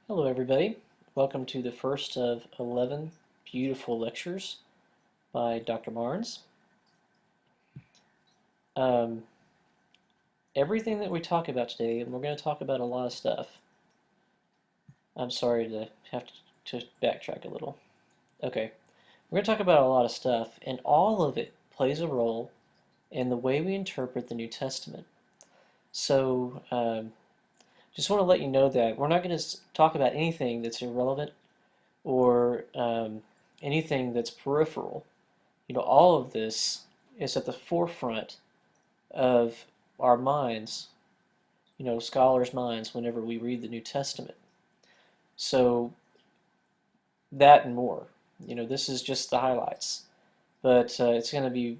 Hello everybody, welcome to the first of 11 beautiful lectures by Dr. Barnes. Um, Everything that we talk about today, and we're going to talk about a lot of stuff. I'm sorry to have to backtrack a little. Okay, we're going to talk about a lot of stuff, and all of it plays a role in the way we interpret the New Testament. So, just want to let you know that we're not going to talk about anything that's irrelevant or anything that's peripheral. All of this is at the forefront of our minds, scholars' minds, whenever we read the New Testament. So that and more. This is just the highlights, but it's going to be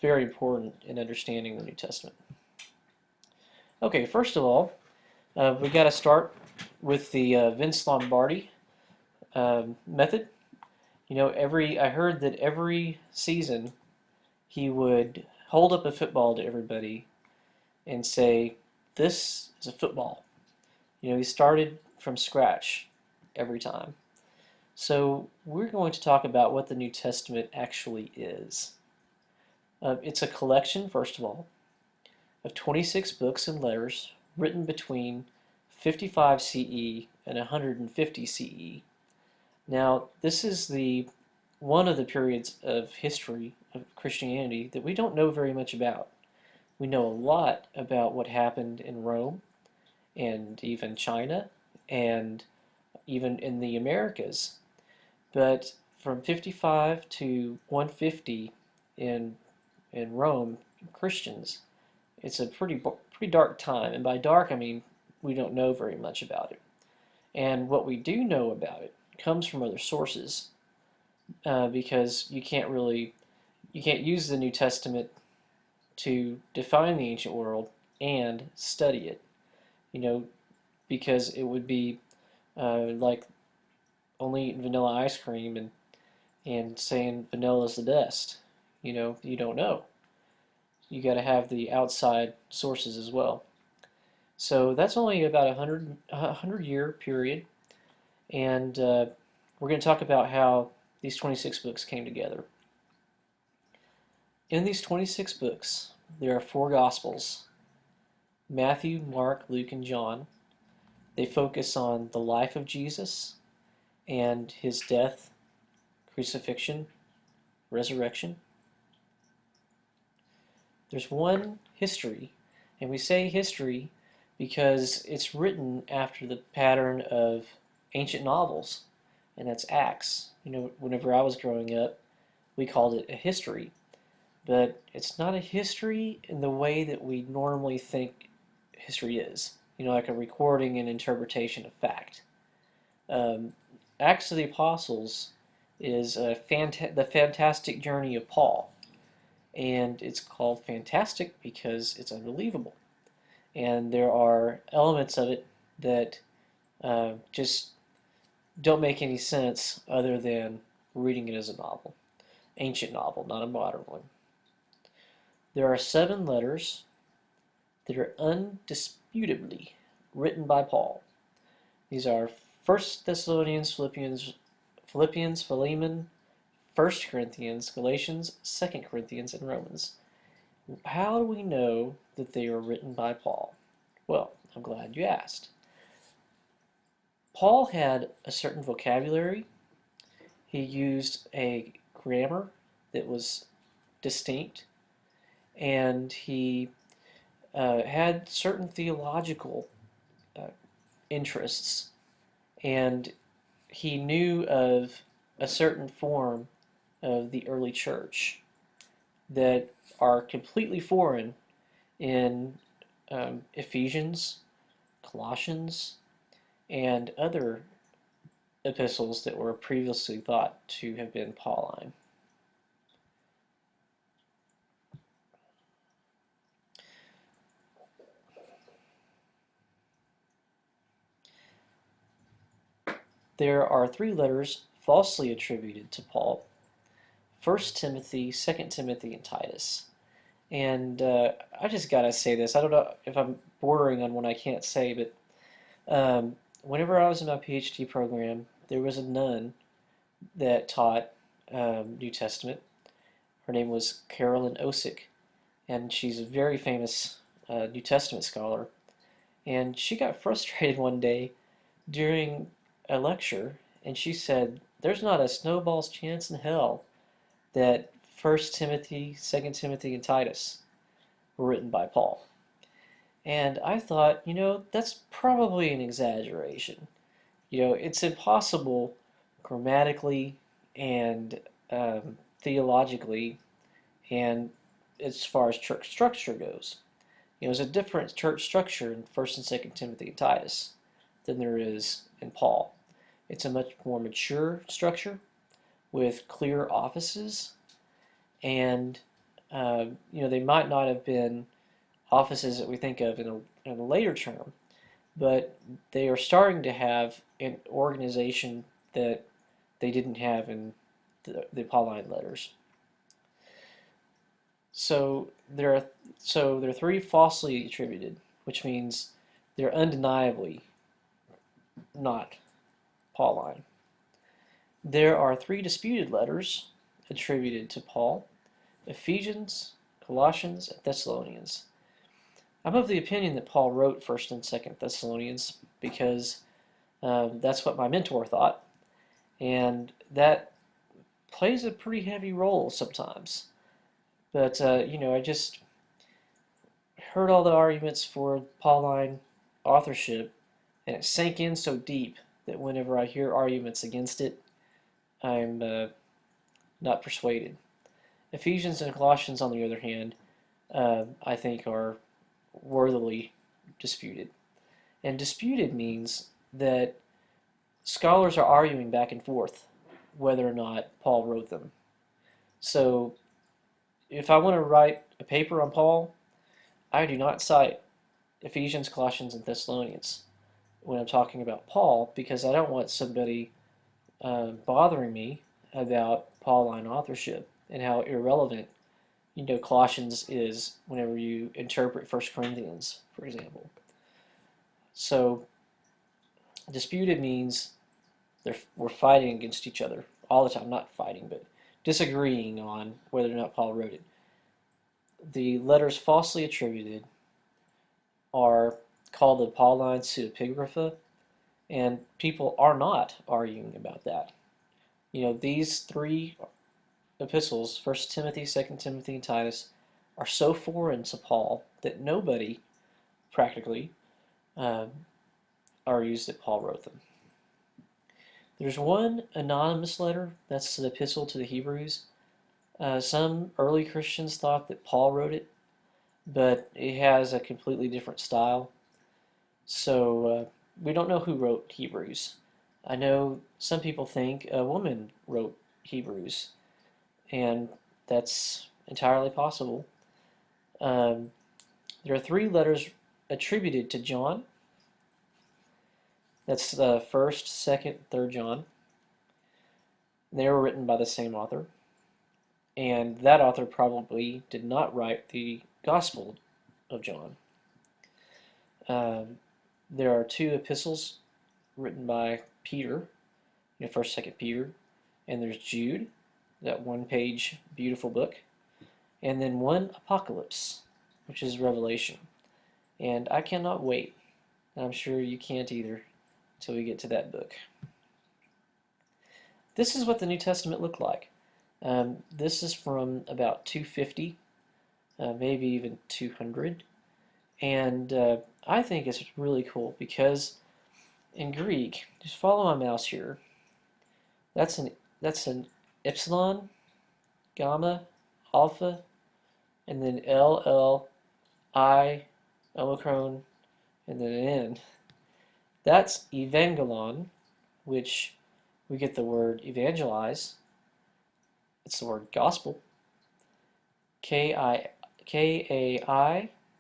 very important in understanding the New Testament. Okay, first of all, we got to start with the Vince Lombardi method. I heard that every season he would hold up a football to everybody and say, "This is a football." He started from scratch every time. So we're going to talk about what the New Testament actually is. It's a collection, first of all, of 26 books and letters written between 55 CE and 150 CE. Now, this is one of the periods of history of Christianity that we don't know very much about. We know a lot about what happened in Rome and even China and even in the Americas. But from 55 to 150 in Rome, Christians, it's a pretty dark time. And by dark, I mean we don't know very much about it. And what we do know about it comes from other sources, because you can't use the New Testament to define the ancient world and study it, because it would be like only eating vanilla ice cream and saying vanilla is the best. You don't know. You got to have the outside sources as well. So that's only about a 100-year period, and we're going to talk about how these 26 books came together. In these 26 books, there are 4 Gospels: Matthew, Mark, Luke, and John. They focus on the life of Jesus and his death, crucifixion, resurrection. There's one history, and we say history because it's written after the pattern of ancient novels, and that's Acts. Whenever I was growing up, we called it a history, but it's not a history in the way that we normally think history is, like a recording and interpretation of fact. Acts of the Apostles is the fantastic journey of Paul, and it's called fantastic because it's unbelievable, and there are elements of it that just don't make any sense other than reading it as a novel, ancient novel, not a modern one. There are 7 letters that are undisputably written by Paul. These are 1 Thessalonians, Philippians, Philemon, 1 Corinthians, Galatians, 2 Corinthians, and Romans. How do we know that they are written by Paul? Well, I'm glad you asked. Paul had a certain vocabulary. He used a grammar that was distinct, and he had certain theological interests, and he knew of a certain form of the early church that are completely foreign in Ephesians, Colossians, and other epistles that were previously thought to have been Pauline. There are 3 letters falsely attributed to Paul: 1 Timothy, 2 Timothy, and Titus. And I just gotta say this. I don't know if I'm bordering on what I can't say, but whenever I was in my PhD program, there was a nun that taught New Testament. Her name was Carolyn Osick, and she's a very famous New Testament scholar. And she got frustrated one day during a lecture, and she said, "There's not a snowball's chance in hell that First Timothy, Second Timothy, and Titus were written by Paul." And I thought, that's probably an exaggeration. It's impossible grammatically and theologically and as far as church structure goes. There's a different church structure in First and Second Timothy and Titus than there is in Paul. It's a much more mature structure with clear offices, and they might not have been offices that we think of in a later term, but they are starting to have an organization that they didn't have in the Pauline letters. So there are three falsely attributed, which means they're undeniably not Pauline. There are three disputed letters attributed to Paul: Ephesians, Colossians, and Thessalonians. I'm of the opinion that Paul wrote 1st and 2nd Thessalonians because that's what my mentor thought, and that plays a pretty heavy role sometimes. But, I just heard all the arguments for Pauline authorship, and it sank in so deep that whenever I hear arguments against it, I'm not persuaded. Ephesians and Colossians, on the other hand, I think are worthily disputed. And disputed means that scholars are arguing back and forth whether or not Paul wrote them. So if I want to write a paper on Paul, I do not cite Ephesians, Colossians, and Thessalonians when I'm talking about Paul, because I don't want somebody bothering me about Pauline authorship and how irrelevant Colossians is whenever you interpret 1 Corinthians, for example. So disputed means we're fighting against each other all the time. Not fighting, but disagreeing on whether or not Paul wrote it. The letters falsely attributed are called the Pauline pseudepigrapha, and people are not arguing about that. These three epistles, 1 Timothy, 2 Timothy, and Titus, are so foreign to Paul that nobody, practically, argues that Paul wrote them. There's one anonymous letter, that's the epistle to the Hebrews. Some early Christians thought that Paul wrote it, but it has a completely different style. So we don't know who wrote Hebrews. I know some people think a woman wrote Hebrews, and that's entirely possible. There are three letters attributed to John. That's the 1st, 2nd, 3rd John. They were written by the same author, and that author probably did not write the Gospel of John. There are two epistles written by Peter, 1st, 2nd Peter, and there's Jude, that one-page beautiful book, and then one Apocalypse, which is Revelation. And I cannot wait. I'm sure you can't either until we get to that book. This is what the New Testament looked like. This is from about 250, maybe even 200, and I think it's really cool because in Greek, just follow my mouse here. That's an epsilon, gamma, alpha, and then L, L, I, omicron, and then an N. That's evangelon, which we get the word evangelize. It's the word gospel. K-A-I,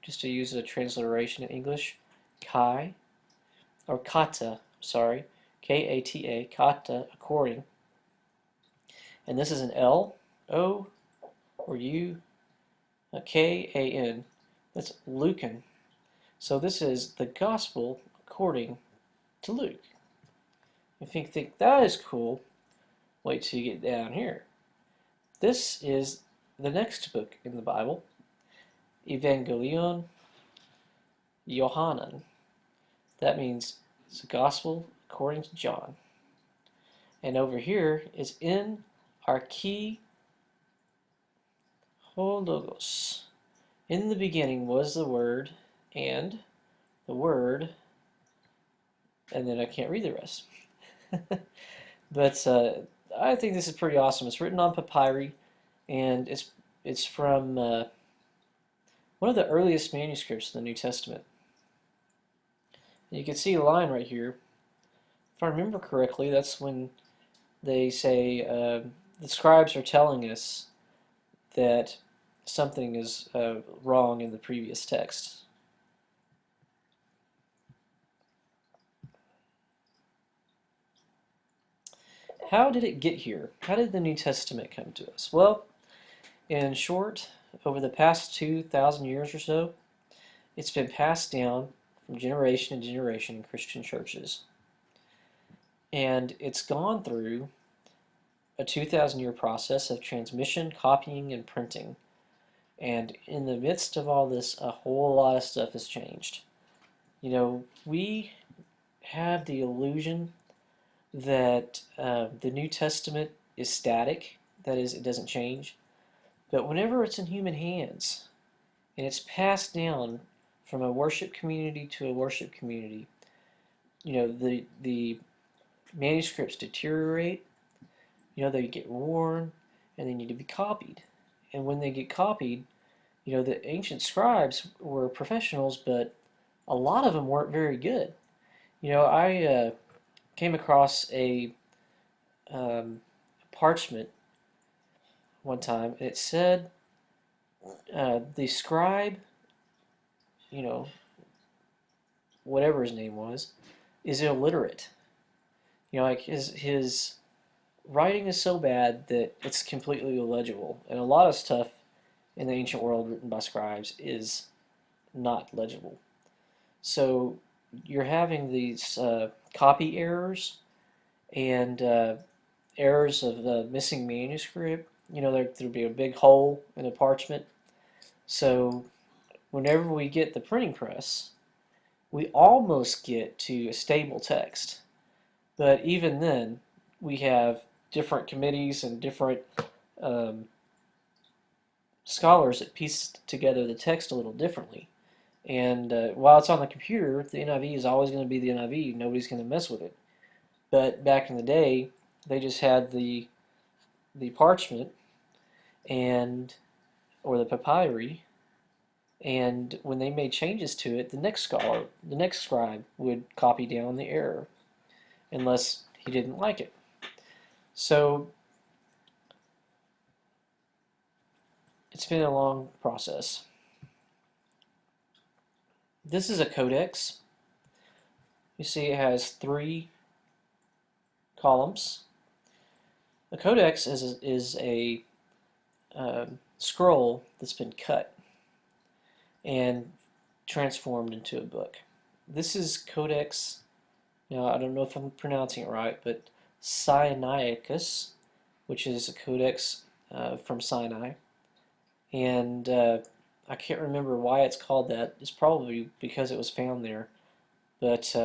just to use a transliteration in English, kai, or kata, sorry, K-A-T-A, kata, according. And this is an L, O, or U, a K-A-N. That's Lucan. So this is the gospel according to Luke. If you think that is cool, wait till you get down here. This is the next book in the Bible, Evangelion Johannan. That means it's the Gospel according to John. And over here is in Archaeologos. In the beginning was the Word, and the Word, and then I can't read the rest. But I think this is pretty awesome. It's written on papyri, and it's from one of the earliest manuscripts in the New Testament. And you can see a line right here. If I remember correctly, that's when they say the scribes are telling us that something is wrong in the previous text. How did it get here? How did the New Testament come to us? Well, in short, over the past 2,000 years or so, it's been passed down from generation to generation in Christian churches. And it's gone through a 2,000-year process of transmission, copying, and printing. And in the midst of all this, a whole lot of stuff has changed. You know, we have the illusion that the New Testament is static, that is, it doesn't change. But whenever it's in human hands, and it's passed down from a worship community to a worship community, you know, the manuscripts deteriorate, you know, they get worn, and they need to be copied. And when they get copied, you know, the ancient scribes were professionals, but a lot of them weren't very good. You know, I came across a parchment one time, and it said the scribe, you know, whatever his name was, is illiterate. You know, like his writing is so bad that it's completely illegible, and a lot of stuff in the ancient world written by scribes is not legible. So you're having these copy errors and errors of the missing manuscript. You know, there'd be a big hole in the parchment. So whenever we get the printing press, we almost get to a stable text. But even then, we have different committees and different scholars that piece together the text a little differently. And while it's on the computer, the NIV is always going to be the NIV. Nobody's going to mess with it. But back in the day, they just had the parchment and or the papyri, and when they made changes to it, the next scribe would copy down the error, unless he didn't like it. So it's been a long process. This is a codex. You see it has 3 columns. A codex is a scroll that's been cut and transformed into a book. This is Codex, now I don't know if I'm pronouncing it right, but Sinaiticus, which is a codex from Sinai. And I can't remember why it's called that. It's probably because it was found there, but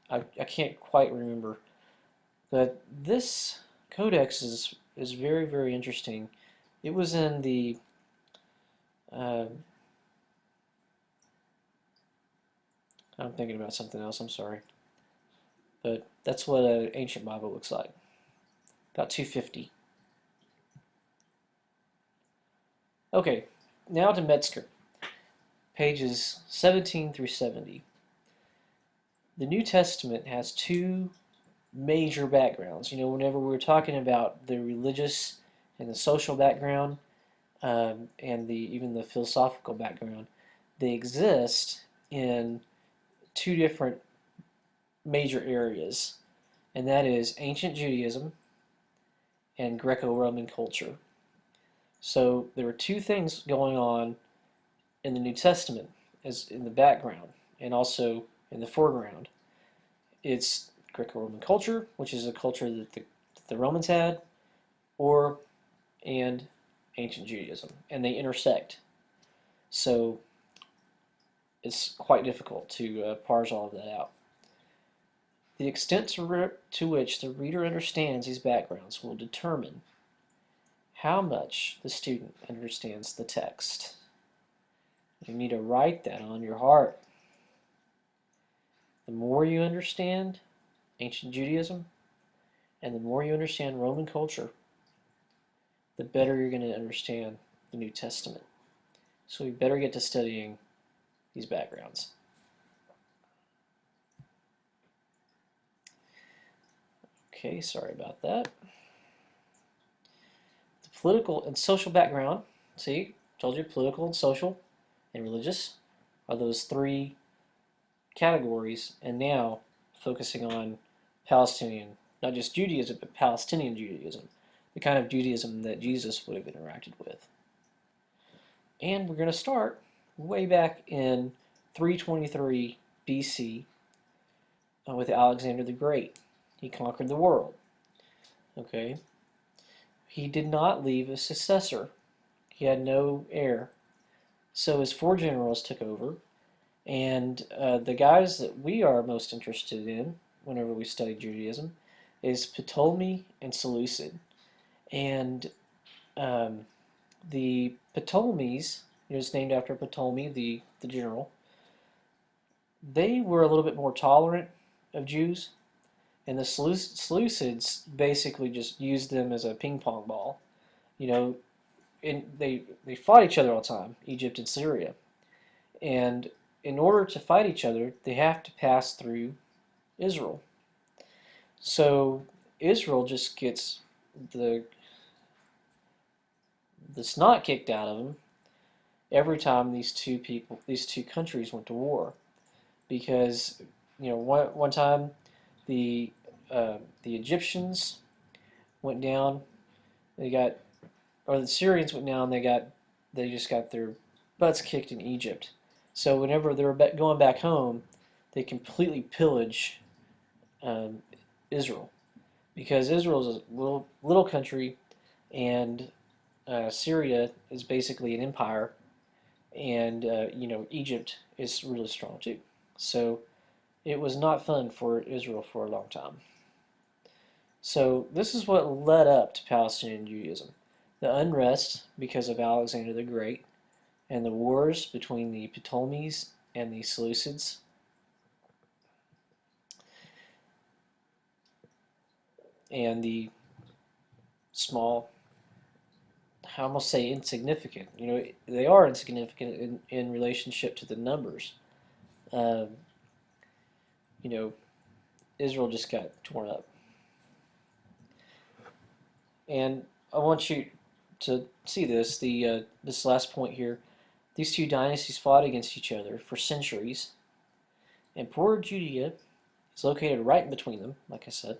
I can't quite remember. But this codex is very, very interesting. It was in the I'm thinking about something else, I'm sorry. But that's what an ancient Bible looks like. About 250. Okay, now to Metzger. Pages 17 through 70. The New Testament has 2 major backgrounds. You know, whenever we're talking about the religious and the social background, and even the philosophical background, they exist in 2 different major areas, and that is ancient Judaism and Greco-Roman culture. So there were 2 things going on in the New Testament, as in the background and also in the foreground. it's Greco-Roman culture, which is a culture that the Romans had, and ancient Judaism, and they intersect. So it's quite difficult to parse all of that out. The extent to which the reader understands these backgrounds will determine how much the student understands the text. You need to write that on your heart. The more you understand ancient Judaism, and the more you understand Roman culture, the better you're going to understand the New Testament. So we better get to studying these backgrounds. Okay, sorry about that. The political and social background, see, told you political and social and religious are those three categories, and now focusing on Palestinian, not just Judaism, but Palestinian Judaism, the kind of Judaism that Jesus would have interacted with. And we're going to start way back in 323 BC with Alexander the Great. He conquered the world. Okay. He did not leave a successor. He had no heir. So his 4 generals took over, and the guys that we are most interested in whenever we study Judaism is Ptolemy and Seleucid. And the Ptolemies, it was named after Ptolemy, the general, they were a little bit more tolerant of Jews, and the Seleucids basically just used them as a ping pong ball. You know, and they fought each other all the time, Egypt and Syria. And in order to fight each other, they have to pass through Israel. So Israel just gets the snot kicked out of them every time these two countries went to war, because one time the Egyptians went down, or the Syrians went down, they just got their butts kicked in Egypt. So whenever they were going back home, they completely pillage Israel, because Israel is a little country, and Syria is basically an empire, and Egypt is really strong too. So it was not fun for Israel for a long time. So this is what led up to Palestinian Judaism: the unrest because of Alexander the Great, and the wars between the Ptolemies and the Seleucids. And the small, I almost say insignificant, they are insignificant in relationship to the numbers. Israel just got torn up. And I want you to see this, this last point here. These two dynasties fought against each other for centuries, and poor Judea is located right in between them, like I said.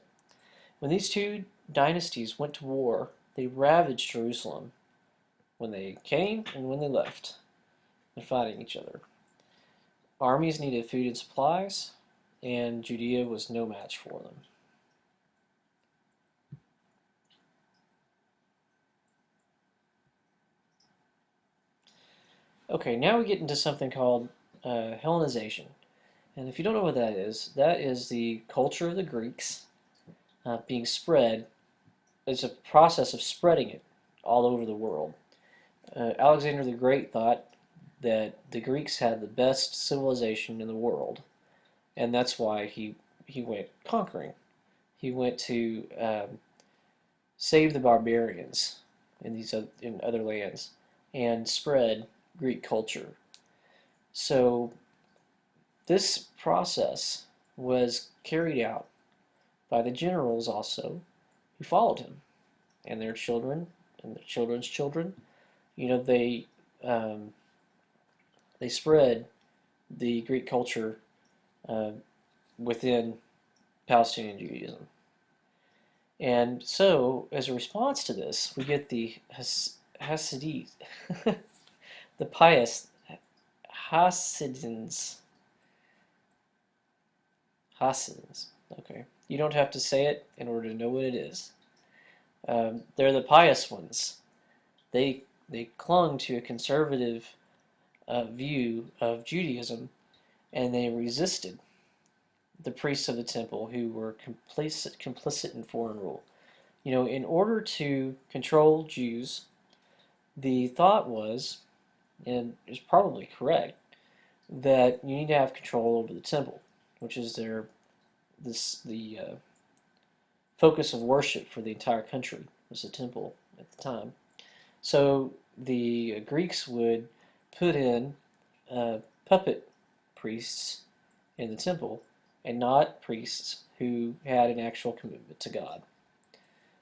When these two dynasties went to war, they ravaged Jerusalem when they came and when they left. They're fighting each other. Armies needed food and supplies, and Judea was no match for them. Okay, now we get into something called Hellenization. And if you don't know what that is the culture of the Greeks being spread. It's a process of spreading it all over the world. Alexander the Great thought that the Greeks had the best civilization in the world, and that's why he went conquering. He went to save the barbarians in other lands and spread Greek culture. So this process was carried out by the generals also who followed him, and their children and their children's children. They spread the Greek culture within Palestinian Judaism. And so, as a response to this, we get the Hasidites, the pious Hasidians. You don't have to say it in order to know what it is. They're the pious ones. They clung to a conservative view of Judaism, and they resisted the priests of the temple who were complicit in foreign rule. In order to control Jews, the thought was, and is probably correct, that you need to have control over the temple, which is the focus of worship for the entire country was the temple at the time. So the Greeks would put in puppet priests in the temple and not priests who had an actual commitment to God.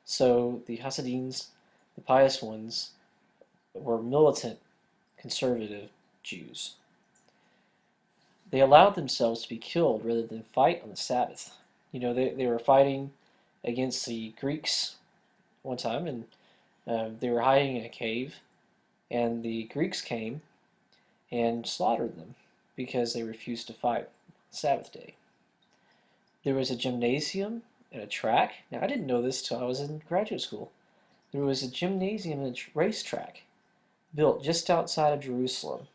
So the Hasidim, the pious ones, were militant, conservative Jews. They allowed themselves to be killed rather than fight on the Sabbath. They were fighting against the Greeks one time, and they were hiding in a cave, and the Greeks came and slaughtered them because they refused to fight Sabbath day. There was a gymnasium and a track. Now, I didn't know this till I was in graduate school. There was a gymnasium and a racetrack built just outside of Jerusalem.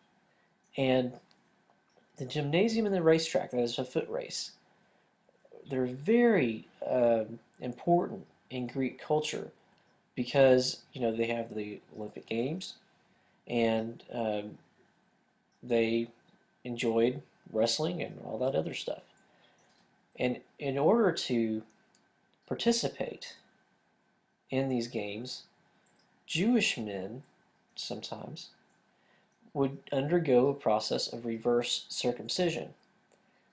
And the gymnasium and the racetrack, that is a foot race, they're very important in Greek culture because, they have the Olympic Games, and they enjoyed wrestling and all that other stuff. And in order to participate in these games, Jewish men sometimes would undergo a process of reverse circumcision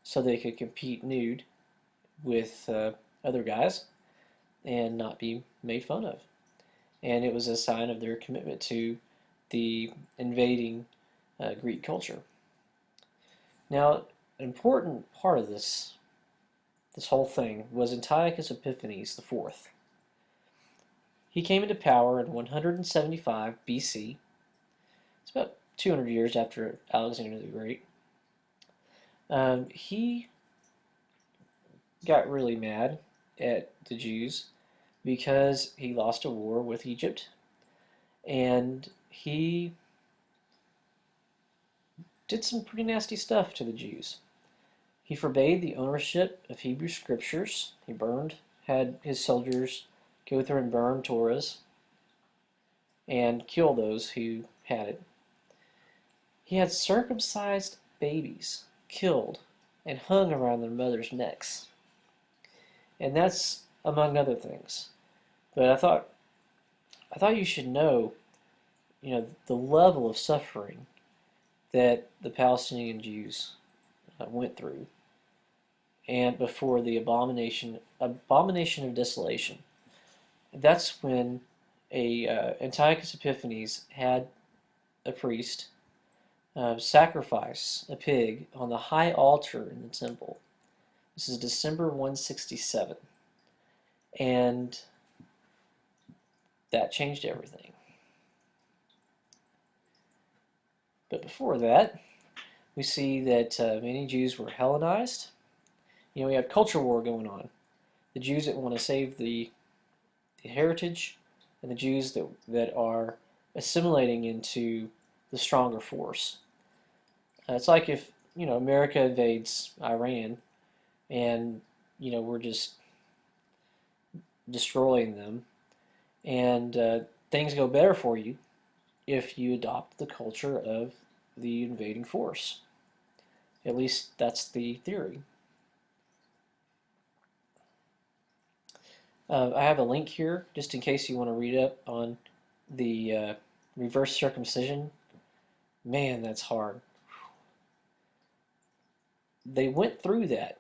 so they could compete nude with other guys and not be made fun of. And it was a sign of their commitment to the invading Greek culture. Now, an important part of this whole thing was Antiochus Epiphanes IV. He came into power in 175 BC. It's about 200 years after Alexander the Great. He got really mad at the Jews because he lost a war with Egypt, and he did some pretty nasty stuff to the Jews. He forbade the ownership of Hebrew scriptures. He had his soldiers go through and burn Torahs and kill those who had it. He had circumcised babies killed and hung around their mothers' necks. And that's among other things. But I thought you should know, the level of suffering that the Palestinian Jews went through, and before the abomination of desolation. That's when Antiochus Epiphanes had a priest sacrifice a pig on the high altar in the temple. This is December 167, and that changed everything. But before that, we see that many Jews were Hellenized. We have culture war going on. The Jews that want to save the heritage, and the Jews that are assimilating into the stronger force. It's like if America invades Iran, and we're just destroying them, and things go better for you if you adopt the culture of the invading force. At least that's the theory. I have a link here just in case you want to read up on the reverse circumcision. Man, that's hard. They went through that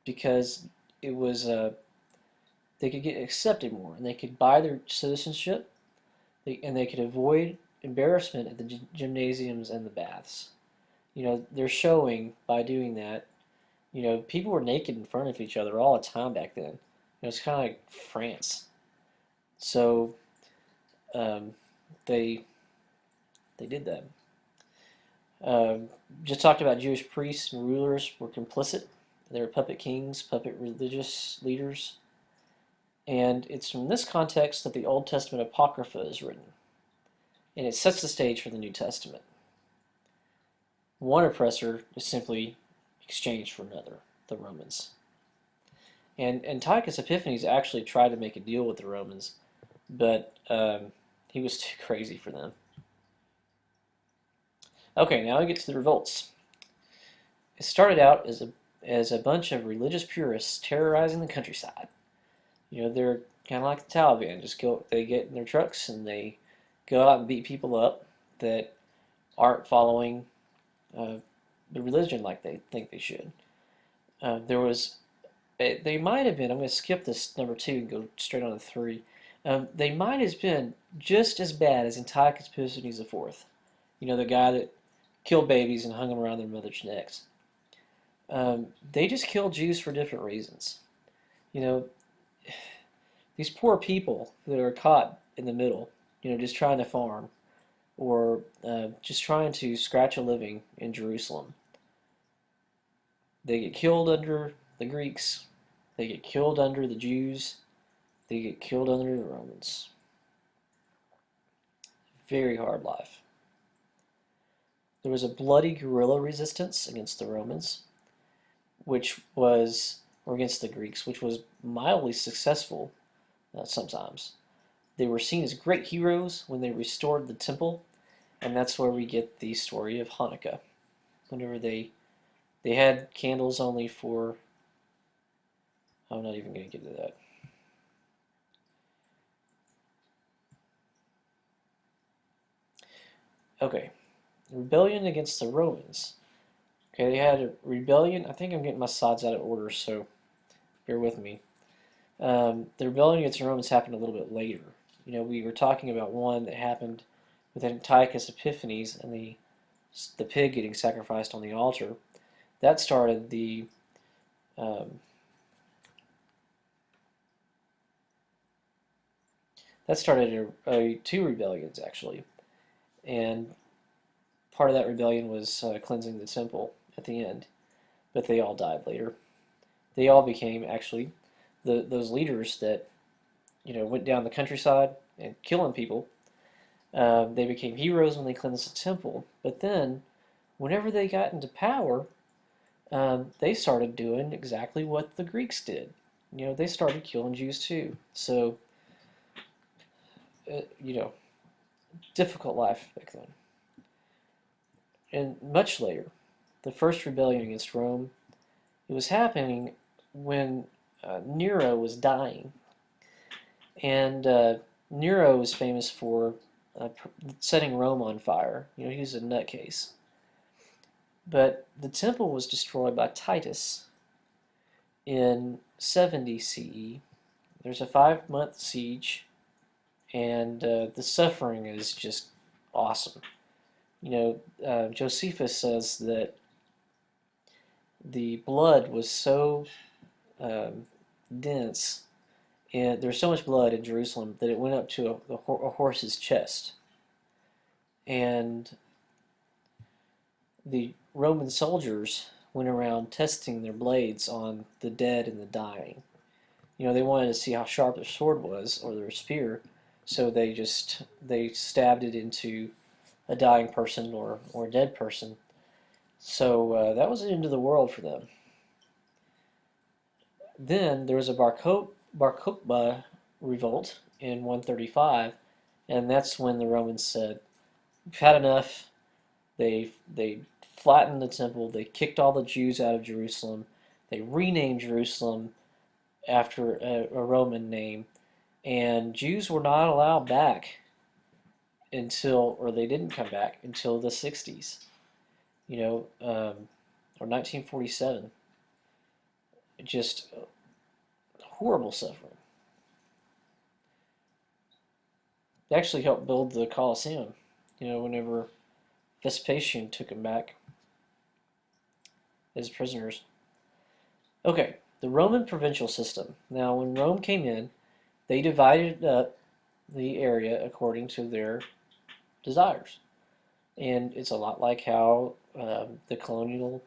because it was they could get accepted more, and they could buy their citizenship, and they could avoid embarrassment at the gymnasiums and the baths. They're showing by doing that. People were naked in front of each other all the time back then. It's kind of like France. So they did that. Just talked about Jewish priests and rulers were complicit They were puppet kings, puppet religious leaders. And it's from this context that the Old Testament Apocrypha is written. And it sets the stage for the New Testament. One oppressor is simply exchanged for another, the Romans. And Antiochus Epiphanes actually tried to make a deal with the Romans, but he was too crazy for them. Okay, now we get to the revolts. It started out as a bunch of religious purists terrorizing the countryside. You know, they're kind of like the Taliban. They get in their trucks and they go out and beat people up that aren't following the religion like they think they should. They might have been, I'm going to skip this number 2 and go straight on to 3. They might have been just as bad as Antiochus Epiphanes IV. You know, the guy that killed babies and hung them around their mother's necks. They just killed Jews for different reasons. You know, these poor people that are caught in the middle, you know, just trying to farm or just trying to scratch a living in Jerusalem. They get killed under the Greeks. They get killed under the Jews. They get killed under the Romans. Very hard life. There was a bloody guerrilla resistance against the Romans, or against the Greeks, which was mildly successful sometimes. They were seen as great heroes when they restored the temple, and that's where we get the story of Hanukkah. Whenever they had candles only for, I'm not even going to get into that. Okay, rebellion against the Romans. Okay, they had a rebellion. I think I'm getting my slides out of order, so bear with me. The rebellion against the Romans happened a little bit later. You know, we were talking about one that happened with Antiochus Epiphanes and the pig getting sacrificed on the altar. That started the two rebellions actually, and part of that rebellion was cleansing the temple at the end, but they all died later. They all became actually those leaders that, you know, went down the countryside and killing people. They became heroes when they cleansed the temple, but then whenever they got into power, they started doing exactly what the Greeks did. You know, they started killing Jews too. So, you know, difficult life back then. And much later, the first rebellion against Rome, it was happening when Nero was dying. And Nero was famous for setting Rome on fire. You know, he was a nutcase. But the temple was destroyed by Titus in 70 CE. There's a 5-month siege, and the suffering is just awesome. You know, Josephus says that the blood was so dense, and there was so much blood in Jerusalem that it went up to a horse's chest. And the Roman soldiers went around testing their blades on the dead and the dying. You know, they wanted to see how sharp their sword was, or their spear, so they stabbed it into a dying person or a dead person. So that was the end of the world for them. Then there was a Bar Kokhba revolt in 135, and that's when the Romans said, "We've had enough." They flattened the temple. They kicked all the Jews out of Jerusalem. They renamed Jerusalem after a Roman name, and Jews were not allowed back or they didn't come back until the 60s, you know, or 1947. Just horrible suffering. They actually helped build the Colosseum, you know, whenever Vespasian took them back as prisoners. Okay, the Roman provincial system. Now, when Rome came in, they divided up the area according to their desires. And it's a lot like how the colonial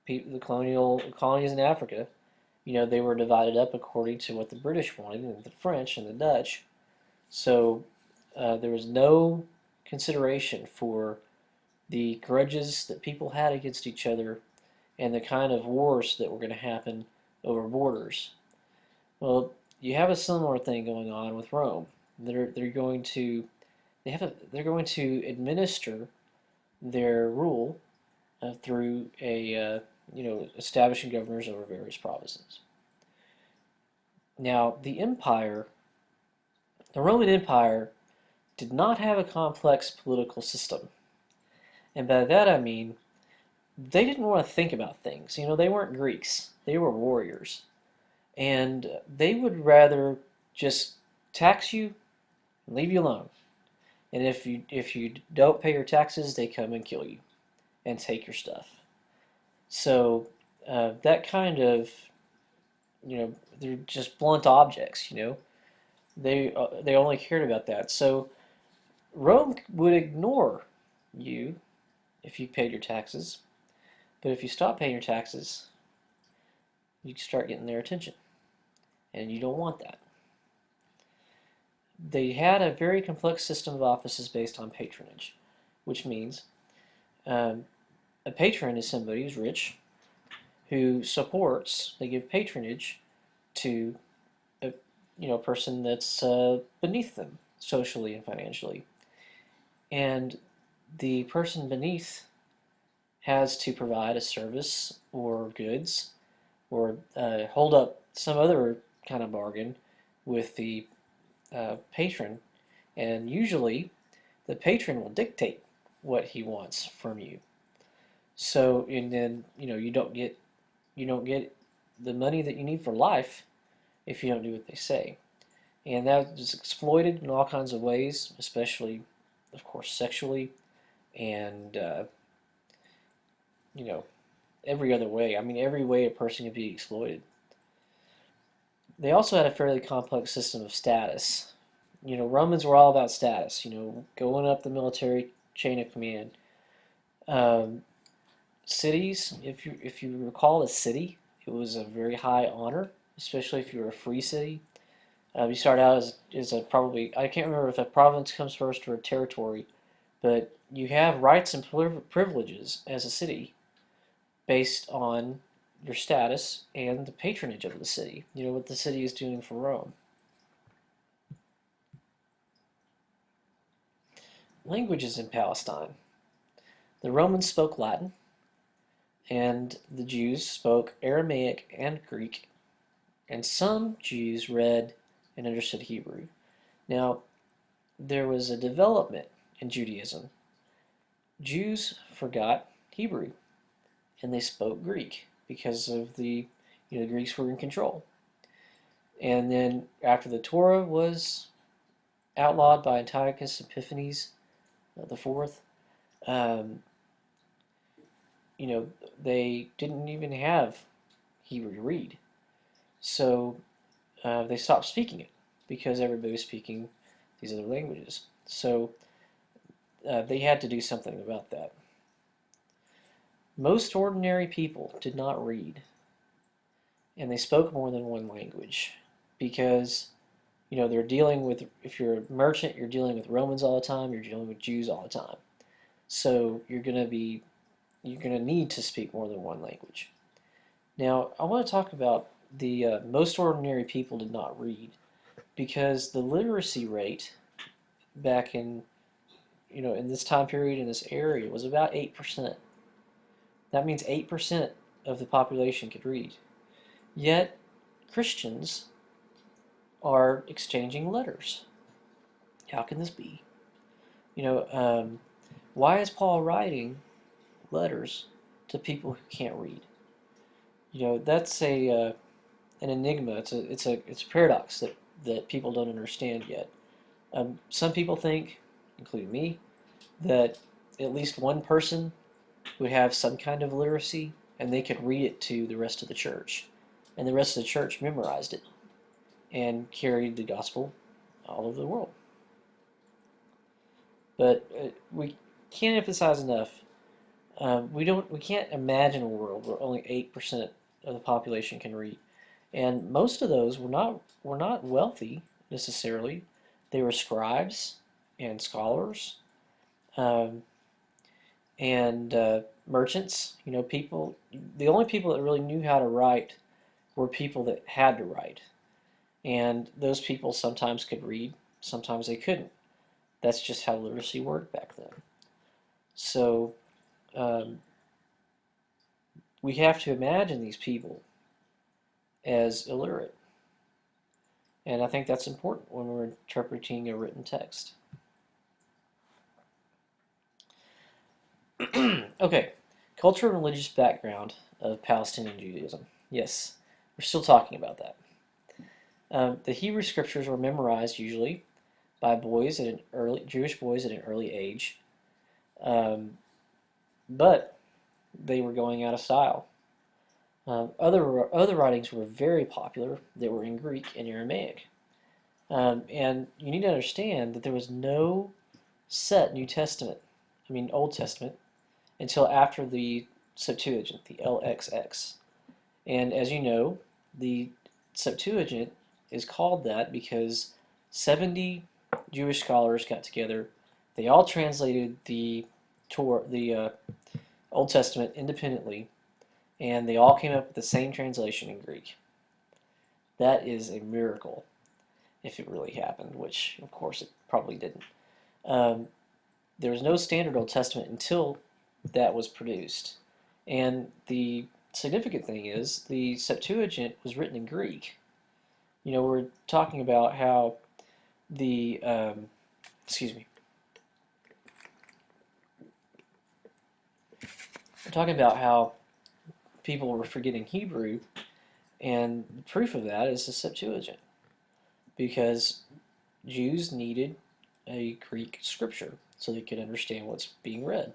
the colonial colonies in Africa, they were divided up according to what the British wanted, and the French and the Dutch. So there was no consideration for the grudges that people had against each other and the kind of wars that were going to happen over borders. Well, you have a similar thing going on with Rome. They're going to they're going to administer their rule through establishing governors over various provinces. Now, the Roman Empire, did not have a complex political system, and by that I mean they didn't want to think about things. They weren't Greeks; they were warriors, and they would rather just tax you and leave you alone. And if you don't pay your taxes, they come and kill you and take your stuff. So that kind of, they're just blunt objects. They only cared about that. So Rome would ignore you if you paid your taxes, but if you stop paying your taxes, you start getting their attention, and you don't want that. They had a very complex system of offices based on patronage, which means a patron is somebody who's rich, who supports, they give patronage to a person that's beneath them socially and financially. And the person beneath has to provide a service or goods or hold up some other kind of bargain with the patron, and usually the patron will dictate what he wants from you. So, and then you don't get the money that you need for life if you don't do what they say, and that is exploited in all kinds of ways, especially, of course, sexually, and every other way. I mean, every way a person can be exploited. They also had a fairly complex system of status. Romans were all about status, going up the military chain of command. Cities, if you recall a city, it was a very high honor, especially if you were a free city. You start out as a probably, I can't remember if a province comes first or a territory, but you have rights and privileges as a city based on your status and the patronage of the city, what the city is doing for Rome. Languages in Palestine. The Romans spoke Latin, and the Jews spoke Aramaic and Greek, and some Jews read and understood Hebrew. Now, there was a development in Judaism. Jews forgot Hebrew, and they spoke Greek because of the Greeks were in control. And then after the Torah was outlawed by Antiochus Epiphanes the Fourth, they didn't even have Hebrew to read, so they stopped speaking it because everybody was speaking these other languages. So they had to do something about that. Most ordinary people did not read, and they spoke more than one language because they're dealing with, if you're a merchant, you're dealing with Romans all the time, you're dealing with Jews all the time. So you're going to need to speak more than one language. Now, I want to talk about the most ordinary people did not read, because the literacy rate back in this time period in this area was about 8%. That means 8% of the population could read. Yet Christians are exchanging letters. How can this be? Why is Paul writing letters to people who can't read? That's an enigma. It's a paradox that people don't understand yet. Some people think, including me, that at least one person would have some kind of literacy and they could read it to the rest of the church, and the rest of the church memorized it and carried the gospel all over the world. But we can't emphasize enough We can't imagine a world where only 8% of the population can read, and most of those were not wealthy necessarily. They were scribes and scholars, um, and merchants. People. The only people that really knew how to write were people that had to write, and those people sometimes could read, sometimes they couldn't. That's just how literacy worked back then. So um, we have to imagine these people as illiterate. And I think that's important when we're interpreting a written text. Okay, cultural and religious background of Palestinian Judaism. Yes, we're still talking about that. The Hebrew scriptures were memorized usually by Jewish boys at an early age, but they were going out of style. Other writings were very popular that were in Greek and Aramaic. And you need to understand that there was no set Old Testament, until after the Septuagint, the LXX. And as you know, the Septuagint is called that because 70 Jewish scholars got together. They all translated the Old Testament independently, and they all came up with the same translation in Greek. That is a miracle, if it really happened, which of course it probably didn't. There was no standard Old Testament until that was produced. And the significant thing is the Septuagint was written in Greek. We're talking about how the, excuse me, we're talking about how people were forgetting Hebrew, and the proof of that is the Septuagint, because Jews needed a Greek scripture so they could understand what's being read.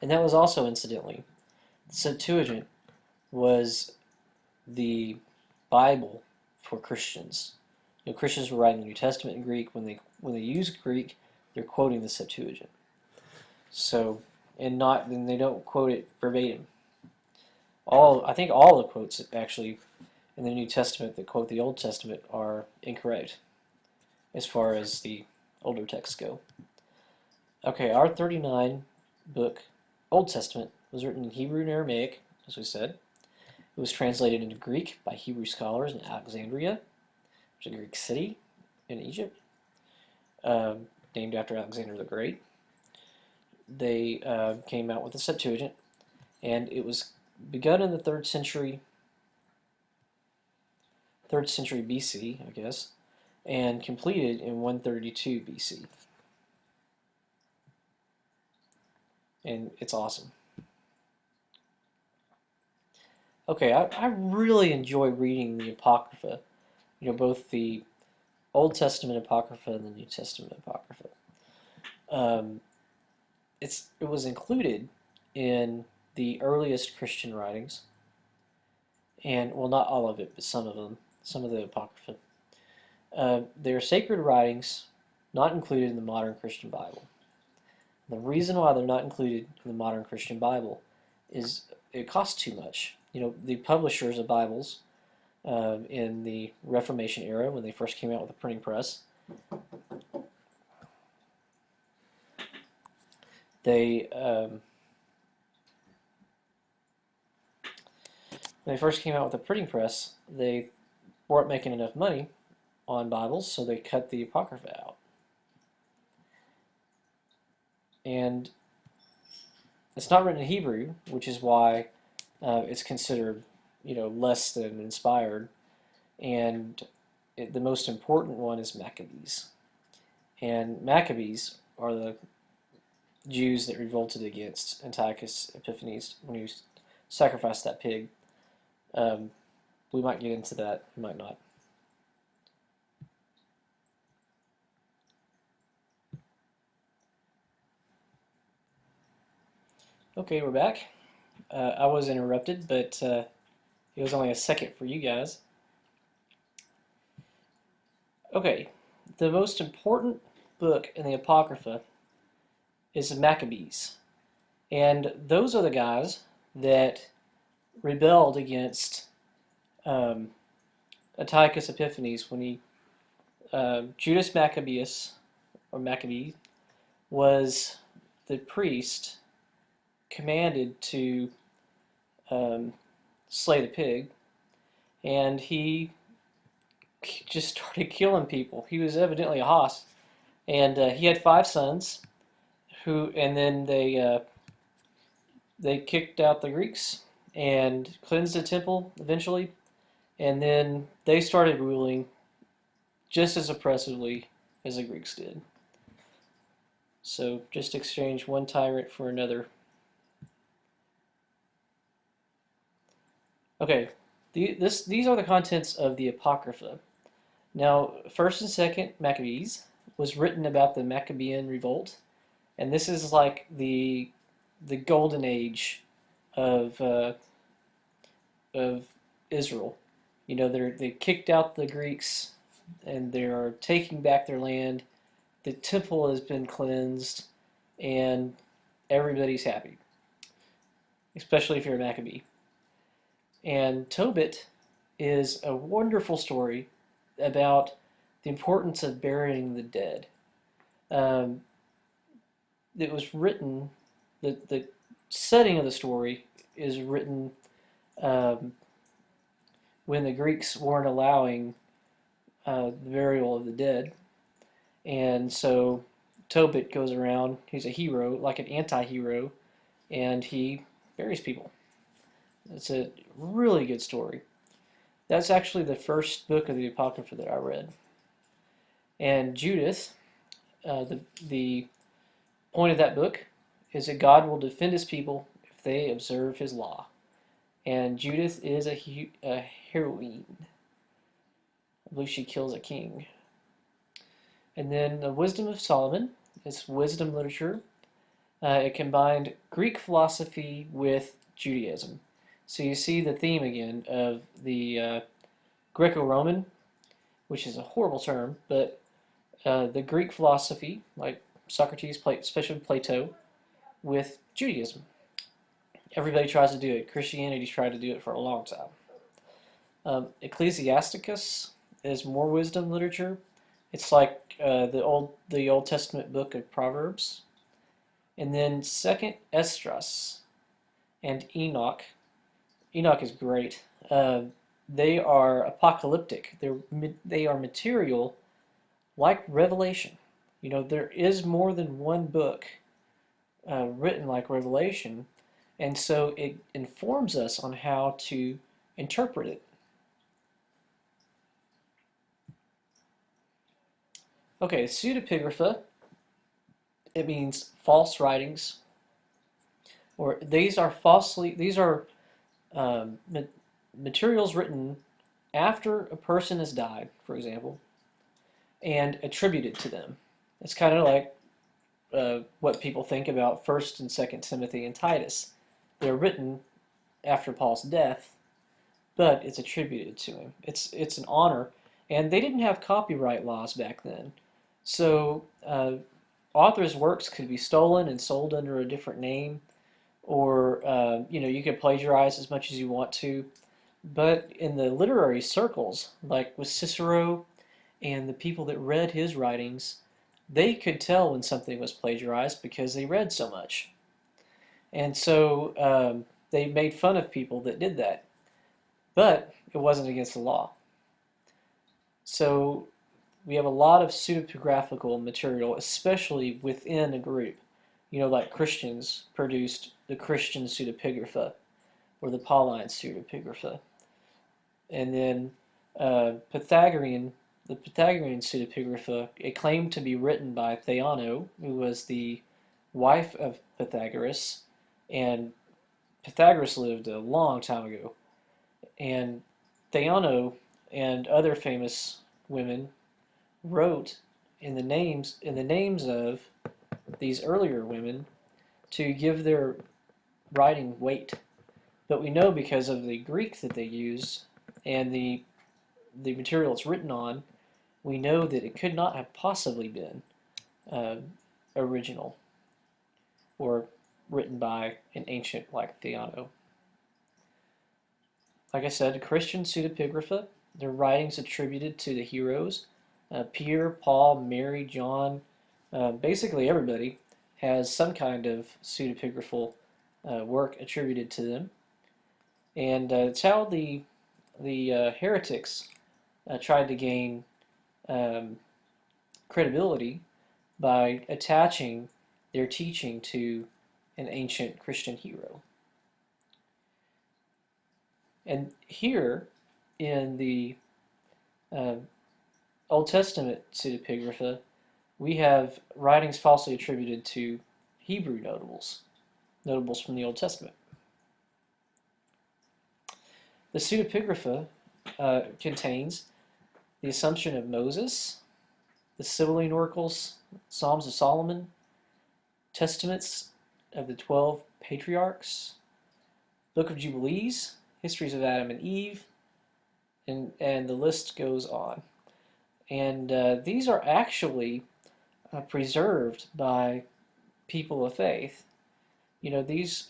And that was also, incidentally, the Septuagint was the Bible for Christians. Christians were writing the New Testament in Greek. When they use Greek, they're quoting the Septuagint. So, and they don't quote it verbatim. I think all the quotes actually in the New Testament that quote the Old Testament are incorrect as far as the older texts go. Okay, our 39 book Old Testament was written in Hebrew and Aramaic, as we said. It was translated into Greek by Hebrew scholars in Alexandria, which is a Greek city in Egypt, named after Alexander the Great. They came out with the Septuagint, and it was begun in the 3rd century BC, I guess, and completed in 132 BC. And it's awesome. Okay, I really enjoy reading the Apocrypha, both the Old Testament Apocrypha and the New Testament Apocrypha. It was included in the earliest Christian writings, and, well, not all of it, but some of them, some of the Apocrypha. They are sacred writings not included in the modern Christian Bible. The reason why they're not included in the modern Christian Bible is it costs too much. The publishers of Bibles in the Reformation era, when they first came out with the printing press, they weren't making enough money on Bibles, so they cut the Apocrypha out. And it's not written in Hebrew, which is why it's considered, less than inspired. And the most important one is Maccabees. And Maccabees are the Jews that revolted against Antiochus Epiphanes when he sacrificed that pig. We might get into that, we might not. Okay, we're back. I was interrupted, but it was only a second for you guys. Okay, the most important book in the Apocrypha is the Maccabees. And those are the guys that rebelled against Antiochus Epiphanes when Judas Maccabeus, or Maccabee, was the priest commanded to slay the pig, and he just started killing people. He was evidently a hoss, and he had 5 sons, and then they kicked out the Greeks and cleansed the temple eventually, and then they started ruling just as oppressively as the Greeks did. So just exchange one tyrant for another. Okay, these are the contents of the Apocrypha. Now, 1st and 2nd Maccabees was written about the Maccabean revolt, and this is like the golden age of Israel. You know, they kicked out the Greeks, and they are taking back their land. The temple has been cleansed, and everybody's happy, especially if you're a Maccabee. And Tobit is a wonderful story about the importance of burying the dead. It was written, the setting of the story is written when the Greeks weren't allowing the burial of the dead. And so Tobit goes around, he's a hero, like an anti-hero, and he buries people. It's a really good story. That's actually the first book of the Apocrypha that I read. And Judith, the point of that book is that God will defend his people if they observe his law. And Judith is a heroine. I believe she kills a king. And then the Wisdom of Solomon is wisdom literature. It combined Greek philosophy with Judaism. So you see the theme again of the Greco-Roman, which is a horrible term, but the Greek philosophy, like Socrates, especially Plato, with Judaism. Everybody tries to do it. Christianity's tried to do it for a long time. Ecclesiasticus is more wisdom literature. It's like the Old Testament book of Proverbs. And then 2nd Esdras and Enoch. Enoch is great. They are apocalyptic. They are material like Revelation. You know, there is more than one book written like Revelation, and so it informs us on how to interpret it. Okay, pseudepigrapha, it means false writings, or these are materials written after a person has died, for example, and attributed to them. It's kind of like what people think about 1st and 2nd Timothy and Titus. They're written after Paul's death, but it's attributed to him. It's an honor, and they didn't have copyright laws back then. So authors' works could be stolen and sold under a different name, or you could plagiarize as much as you want to. But in the literary circles, like with Cicero and the people that read his writings, they could tell when something was plagiarized because they read so much. And so they made fun of people that did that. But it wasn't against the law. So we have a lot of pseudepigraphical material, especially within a group. You know, like Christians produced the Christian pseudepigrapha or the Pauline pseudepigrapha. And then the Pythagorean pseudepigrapha, it claimed to be written by Theano, who was the wife of Pythagoras, and Pythagoras lived a long time ago. And Theano and other famous women wrote in the names of these earlier women to give their writing weight. But we know because of the Greek that they used and the material it's written on, we know that it could not have possibly been original. or written by an ancient like Theano. Like I said, Christian pseudepigrapha, their writings attributed to the heroes, Peter, Paul, Mary, John, basically everybody has some kind of pseudepigraphal work attributed to them. And it's how the heretics tried to gain credibility by attaching their teaching to an ancient Christian hero. And here in the Old Testament pseudepigrapha, we have writings falsely attributed to Hebrew notables from the Old Testament. The pseudepigrapha contains the Assumption of Moses, the Sibylline Oracles, Psalms of Solomon, Testaments of the 12 Patriarchs, Book of Jubilees, Histories of Adam and Eve, and the list goes on. And these are actually preserved by people of faith. You know, these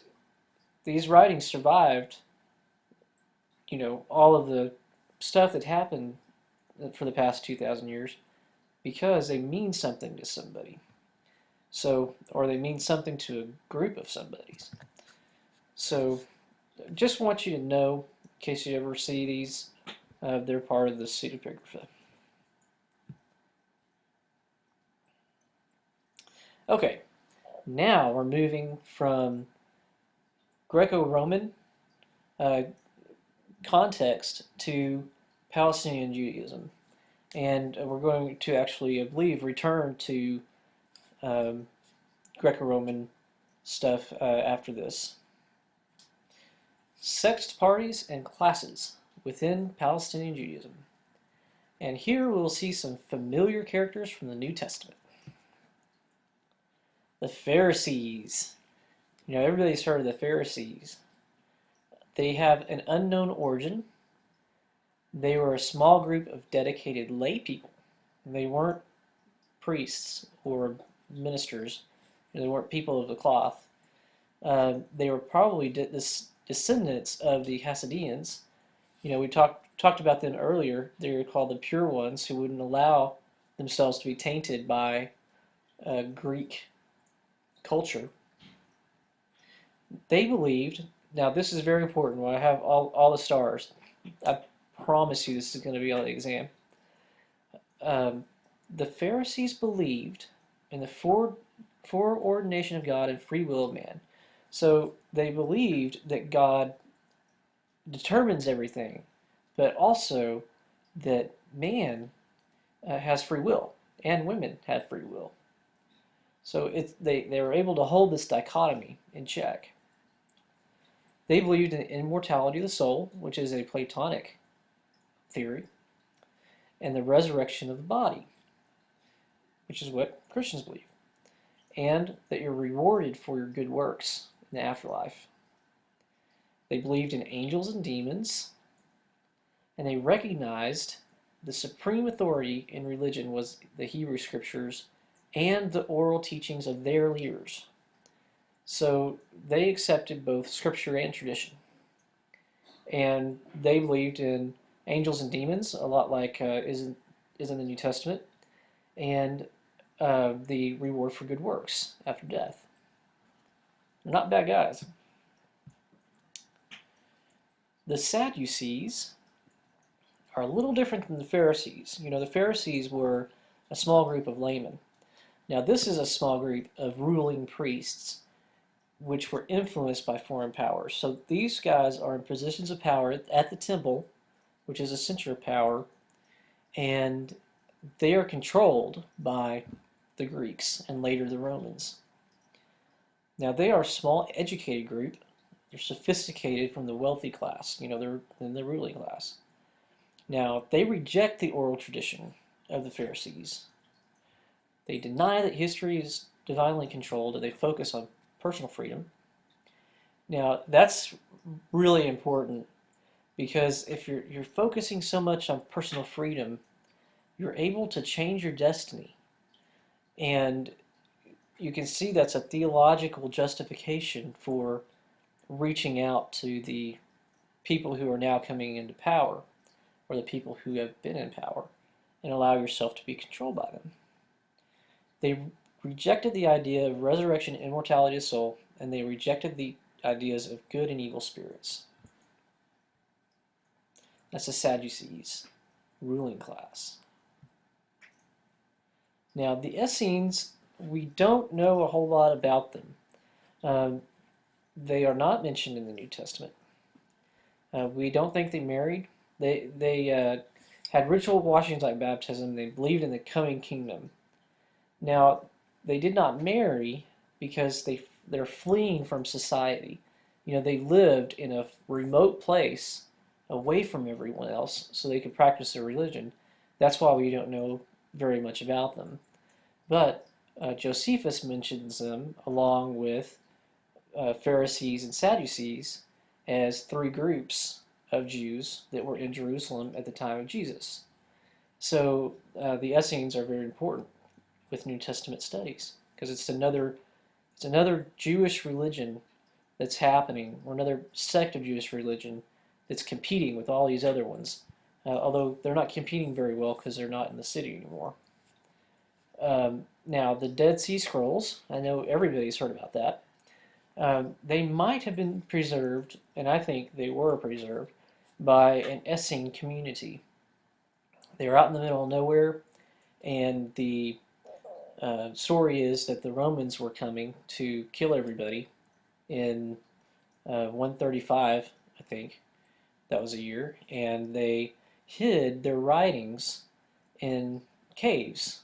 writings survived, you know, all of the stuff that happened for the past 2,000 years because they mean something to somebody. So, or they mean something to a group of somebodies. So, just want you to know, in case you ever see these, they're part of the pseudepigrapha. Okay, now we're moving from Greco-Roman context to Palestinian Judaism. And we're going to actually, I believe, return to Greco-Roman stuff after this. Sext parties and classes within Palestinian Judaism. And here we'll see some familiar characters from the New Testament. The Pharisees. You know, everybody's heard of the Pharisees. They have an unknown origin. They were a small group of dedicated lay people. They weren't priests or ministers. They weren't people of the cloth. They were probably descendants of the Hasidians. You know, we talked about them earlier. They were called the pure ones, who wouldn't allow themselves to be tainted by Greek culture. They believed, now this is very important, when I have all the stars, I promise you this is going to be on the exam. The Pharisees believed in the foreordination of God and free will of man. So they believed that God determines everything, but also that man has free will, and women have free will. So they were able to hold this dichotomy in check. They believed in the immortality of the soul, which is a Platonic theory, and the resurrection of the body, which is what Christians believe, and that you're rewarded for your good works in the afterlife. They believed in angels and demons, and they recognized the supreme authority in religion was the Hebrew Scriptures and the oral teachings of their leaders. So they accepted both Scripture and tradition. And they believed in angels and demons, a lot like is in the New Testament, and the reward for good works after death. They're not bad guys. The Sadducees are a little different than the Pharisees. You know, the Pharisees were a small group of laymen. Now this is a small group of ruling priests which were influenced by foreign powers. So these guys are in positions of power at the temple, which is a center of power, and they are controlled by the Greeks and later the Romans. Now they are a small educated group. They're sophisticated from the wealthy class. You know, they're in the ruling class. Now they reject the oral tradition of the Pharisees. They deny that history is divinely controlled, and they focus on personal freedom. Now that's really important, because if you're focusing so much on personal freedom, you're able to change your destiny. And you can see that's a theological justification for reaching out to the people who are now coming into power, or the people who have been in power, and allow yourself to be controlled by them. They rejected the idea of resurrection and immortality of soul, and they rejected the ideas of good and evil spirits. That's the Sadducees, ruling class. Now, the Essenes, we don't know a whole lot about them. They are not mentioned in the New Testament. We don't think they married. They had ritual washings like baptism. They believed in the coming kingdom. Now, they did not marry because they're fleeing from society. They lived in a remote place away from everyone else so they could practice their religion. That's why we don't know very much about them. But Josephus mentions them along with Pharisees and Sadducees as three groups of Jews that were in Jerusalem at the time of Jesus. So the Essenes are very important with New Testament studies because it's another Jewish religion that's happening, or another sect of Jewish religion that's competing with all these other ones. Although they're not competing very well because they're not in the city anymore. Now, the Dead Sea Scrolls, I know everybody's heard about that. They might have been preserved, and I think they were preserved, by an Essene community. They were out in the middle of nowhere, and the story is that the Romans were coming to kill everybody in 135, I think. That was a year, and they hid their writings in caves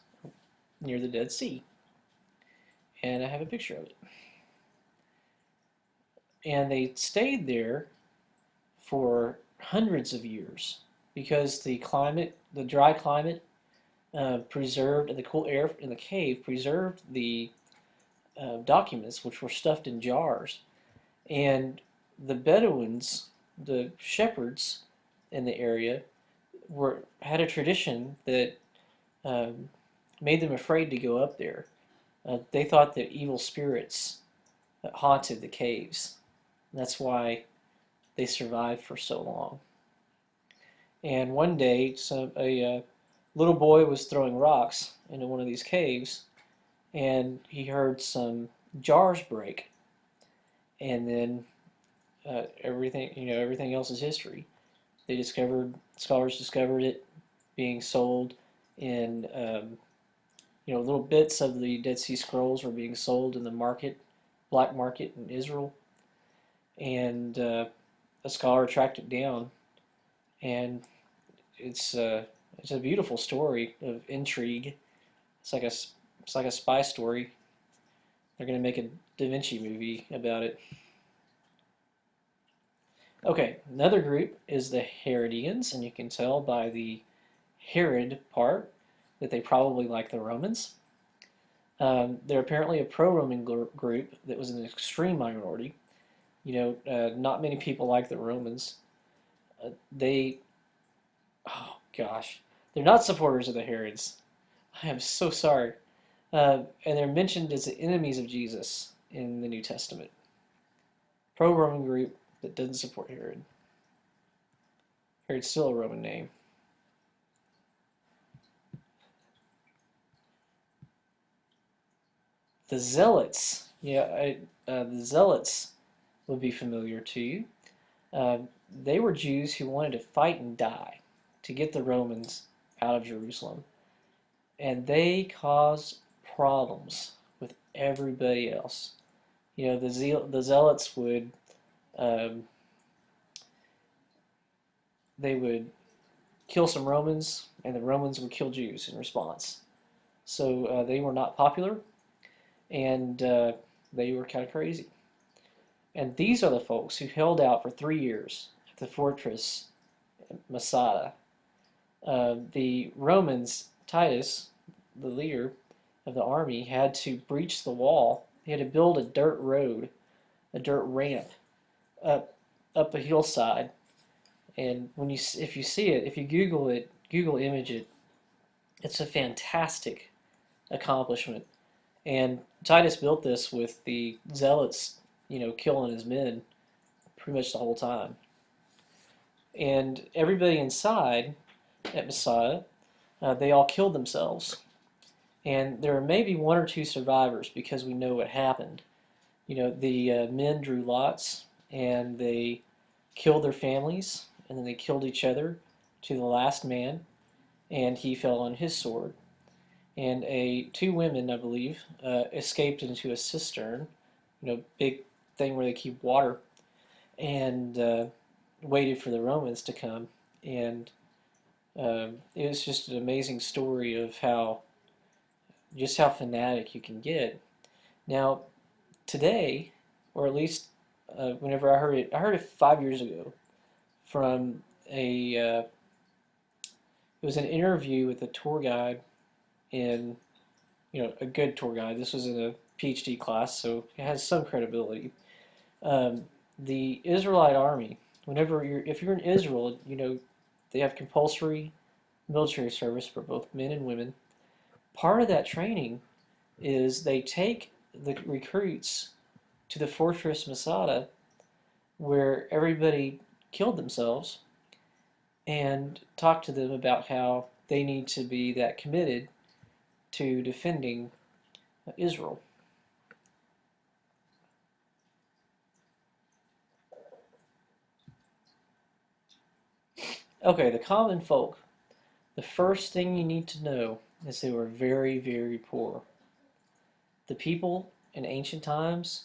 near the Dead Sea. And I have a picture of it. And they stayed there for hundreds of years because the climate, the dry climate, preserved, and the cool air in the cave preserved the documents, which were stuffed in jars. And the Bedouins, the shepherds in the area, had a tradition that made them afraid to go up there. They thought that evil spirits haunted the caves. That's why they survived for so long. And one day, a little boy was throwing rocks into one of these caves, and he heard some jars break. And then everything else is history. Scholars discovered it being sold in, little bits of the Dead Sea Scrolls were being sold in the black market in Israel. And a scholar tracked it down, and it's a beautiful story of intrigue. It's like a spy story. They're going to make a Da Vinci movie about it. Okay, another group is the Herodians, and you can tell by the Herod part that they probably like the Romans. They're apparently a pro-Roman group that was an extreme minority. Not many people like the Romans. They're not supporters of the Herods. I am so sorry. And they're mentioned as the enemies of Jesus in the New Testament. Pro-Roman group that doesn't support Herod. Herod's still a Roman name. The Zealots. The Zealots would be familiar to you. They were Jews who wanted to fight and die to get the Romans out of Jerusalem. And they caused problems with everybody else. The Zealots would they would kill some Romans, and the Romans would kill Jews in response. So they were not popular, and they were kind of crazy. And these are the folks who held out for 3 years at the fortress Masada. The Romans, Titus, the leader of the army, had to breach the wall. He had to build a dirt road, a dirt ramp up a hillside. And if you see it, if you Google image it, it's a fantastic accomplishment. And Titus built this with the zealots, killing his men pretty much the whole time. And everybody inside at Messiah, they all killed themselves. And there are maybe one or two survivors because we know what happened. The men drew lots and they killed their families and then they killed each other to the last man, and he fell on his sword. And two women, I believe, escaped into a cistern, big thing where they keep water, and waited for the Romans to come. And it was just an amazing story of how fanatic you can get. Now, today, or at least whenever I heard it 5 years ago from it was an interview with a tour guide in, a good tour guide. This was in a PhD class, so it has some credibility. The Israelite army, if you're in Israel, they have compulsory military service for both men and women. Part of that training is they take the recruits to the fortress Masada, where everybody killed themselves, and talk to them about how they need to be that committed to defending Israel. Okay, the common folk. The first thing you need to know is they were very, very poor. The people in ancient times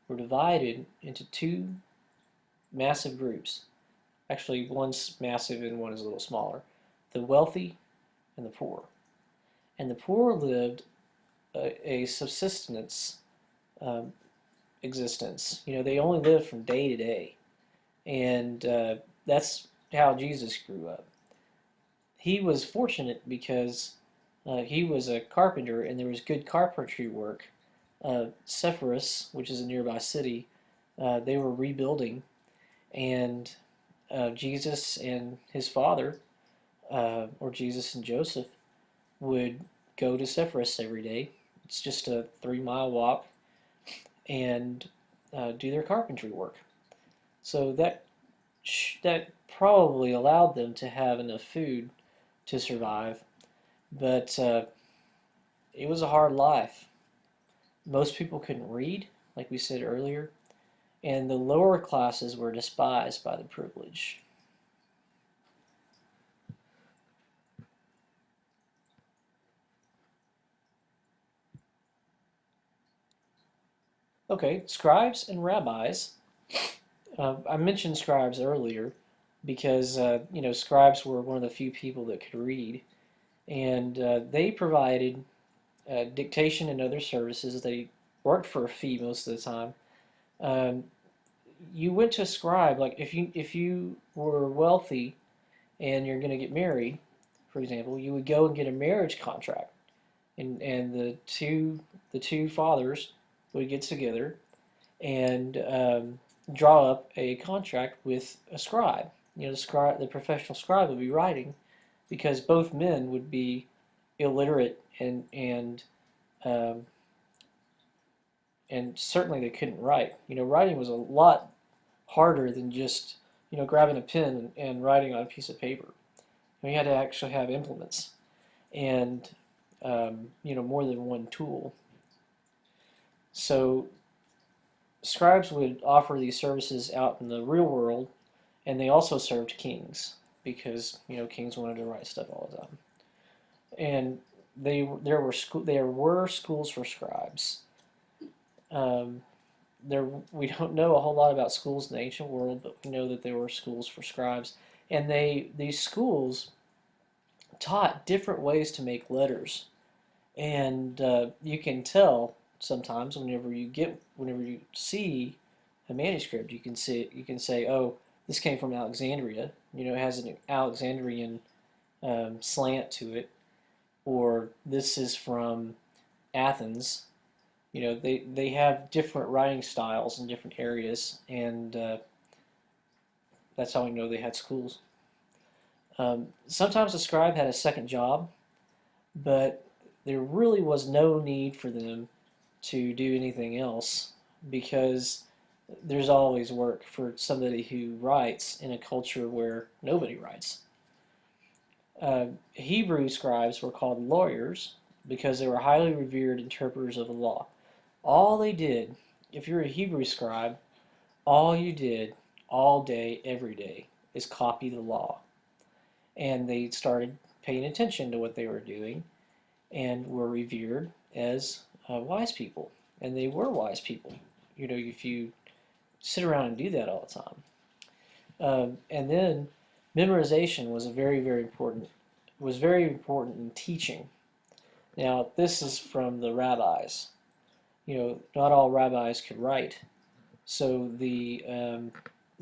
were divided into two massive groups. Actually, one's massive and one is a little smaller. The wealthy and the poor. And the poor lived a subsistence existence. They only lived from day to day. And that's how Jesus grew up. He was fortunate because he was a carpenter and there was good carpentry work. Sepphoris, which is a nearby city, they were rebuilding, and Jesus and his father, or Jesus and Joseph, would go to Sepphoris every day. It's just a 3-mile walk, and do their carpentry work. So that probably allowed them to have enough food to survive, but it was a hard life. Most people couldn't read, like we said earlier, and the lower classes were despised by the privileged. Okay, scribes and rabbis. I mentioned scribes earlier because scribes were one of the few people that could read, and they provided dictation and other services. They worked for a fee most of the time. You went to a scribe, like if you were wealthy and you're going to get married, for example, you would go and get a marriage contract, and the two fathers would get together and draw up a contract with a scribe. The professional scribe would be writing, because both men would be illiterate um, and certainly they couldn't write. Writing was a lot harder than just grabbing a pen and writing on a piece of paper. You had to actually have implements and more than one tool. So scribes would offer these services out in the real world, and they also served kings because kings wanted to write stuff all the time. And there were schools for scribes. We don't know a whole lot about schools in the ancient world, but we know that there were schools for scribes, and these schools taught different ways to make letters, and you can tell sometimes whenever you see a manuscript, you can say, oh, this came from Alexandria. It has an Alexandrian slant to it, or this is from Athens. They have different writing styles in different areas, and that's how we know they had schools. Sometimes a scribe had a second job, but there really was no need for them to do anything else because there's always work for somebody who writes in a culture where nobody writes. Hebrew scribes were called lawyers because they were highly revered interpreters of the law. All they did, if you're a Hebrew scribe, all you did all day, every day, is copy the law. And they started paying attention to what they were doing and were revered as wise people. And they were wise people. You know, if you sit around and do that all the time. And then memorization was very important. Was very important in teaching. Now, this is from the rabbis. You know, not all rabbis could write, so the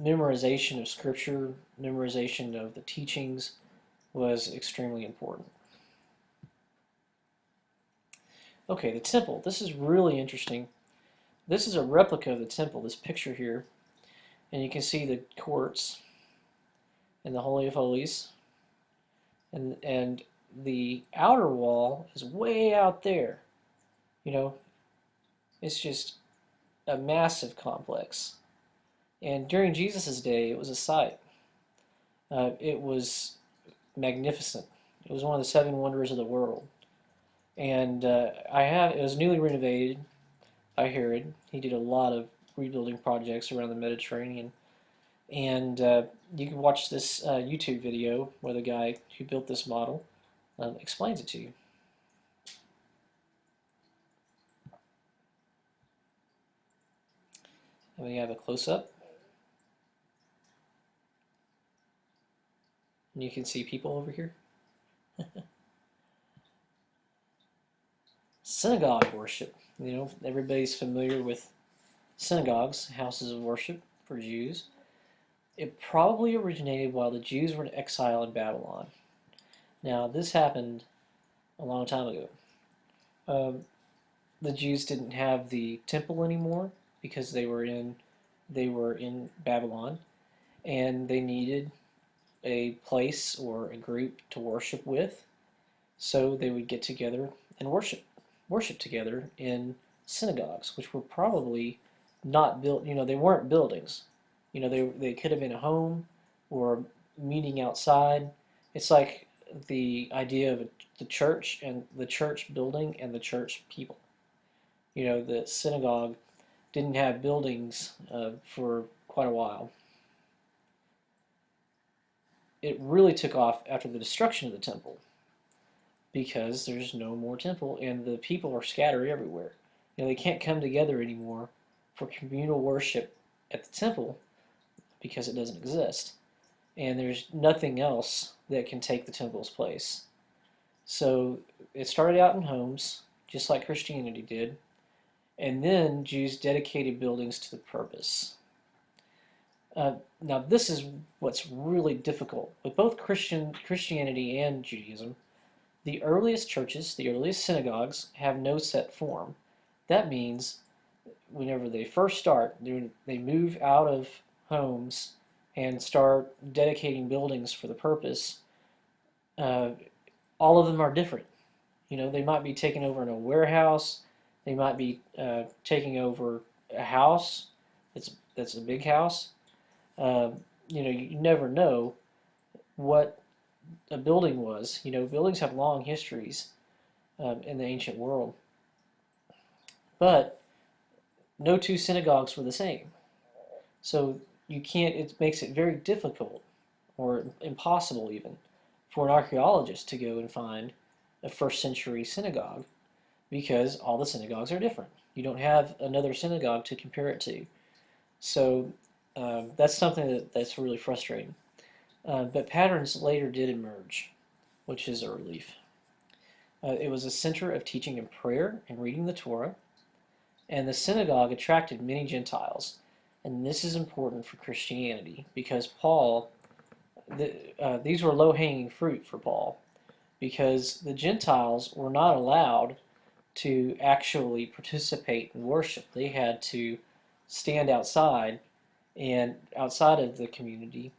memorization of scripture, memorization of the teachings, was extremely important. Okay, the temple. This is really interesting. This is a replica of the temple. This picture here, and you can see the courts and the Holy of Holies, and the outer wall is way out there. You know, it's just a massive complex. And during Jesus' day, it was a sight. It was magnificent. It was one of the seven wonders of the world. And it was newly renovated by Herod. He did a lot of rebuilding projects around the Mediterranean. And you can watch this YouTube video where the guy who built this model explains it to you. And we have a close-up. And you can see people over here. Synagogue worship. You know, everybody's familiar with synagogues, houses of worship for Jews. It probably originated while the Jews were in exile in Babylon. Now, this happened a long time ago. The Jews didn't have the temple anymore because they were in Babylon, and they needed a place or a group to worship with, so they would get together and worship together in synagogues, which were probably not built. You know, they weren't buildings. You know, they could have been a home or meeting outside. It's like the idea of the church and the church building and the church people. You know, the synagogue didn't have buildings for quite a while. It really took off after the destruction of the temple because there's no more temple and the people are scattered everywhere. You know, they can't come together anymore for communal worship at the temple because it doesn't exist. And there's nothing else that can take the temple's place. So it started out in homes, just like Christianity did, and then Jews dedicated buildings to the purpose. Now this is what's really difficult. With both Christianity and Judaism, the earliest churches, the earliest synagogues, have no set form. That means whenever they first start, they move out of homes and start dedicating buildings for the purpose. All of them are different. You know, they might be taking over in a warehouse. They might be taking over a house that's a big house. You know, you never know what a building was. You know, buildings have long histories in the ancient world. But no two synagogues were the same. So you can't, it makes it very difficult or impossible even for an archaeologist to go and find a first century synagogue because all the synagogues are different. You don't have another synagogue to compare it to. So that's something that's really frustrating. But patterns later did emerge, which is a relief. It was a center of teaching and prayer and reading the Torah, and the synagogue attracted many Gentiles. And this is important for Christianity because Paul, these were low-hanging fruit for Paul because the Gentiles were not allowed to actually participate in worship. They had to stand outside of the community,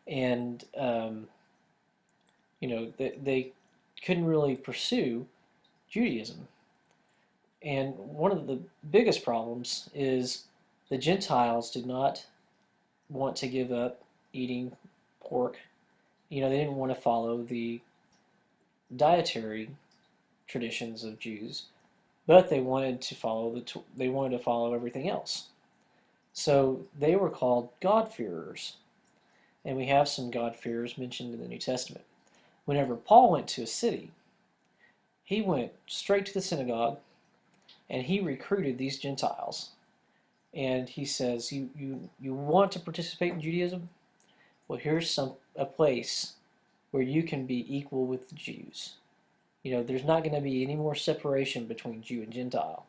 and you know, they couldn't really pursue Judaism. And one of the biggest problems is the Gentiles did not want to give up eating pork. They didn't want to follow the dietary traditions of Jews, but they wanted to follow everything else. So they were called God-fearers, and we have some God-fearers mentioned in the New Testament. Whenever Paul went to a city, he went straight to the synagogue and he recruited these Gentiles. And he says, you want to participate in Judaism? Well, here's a place where you can be equal with the Jews. There's not going to be any more separation between Jew and Gentile.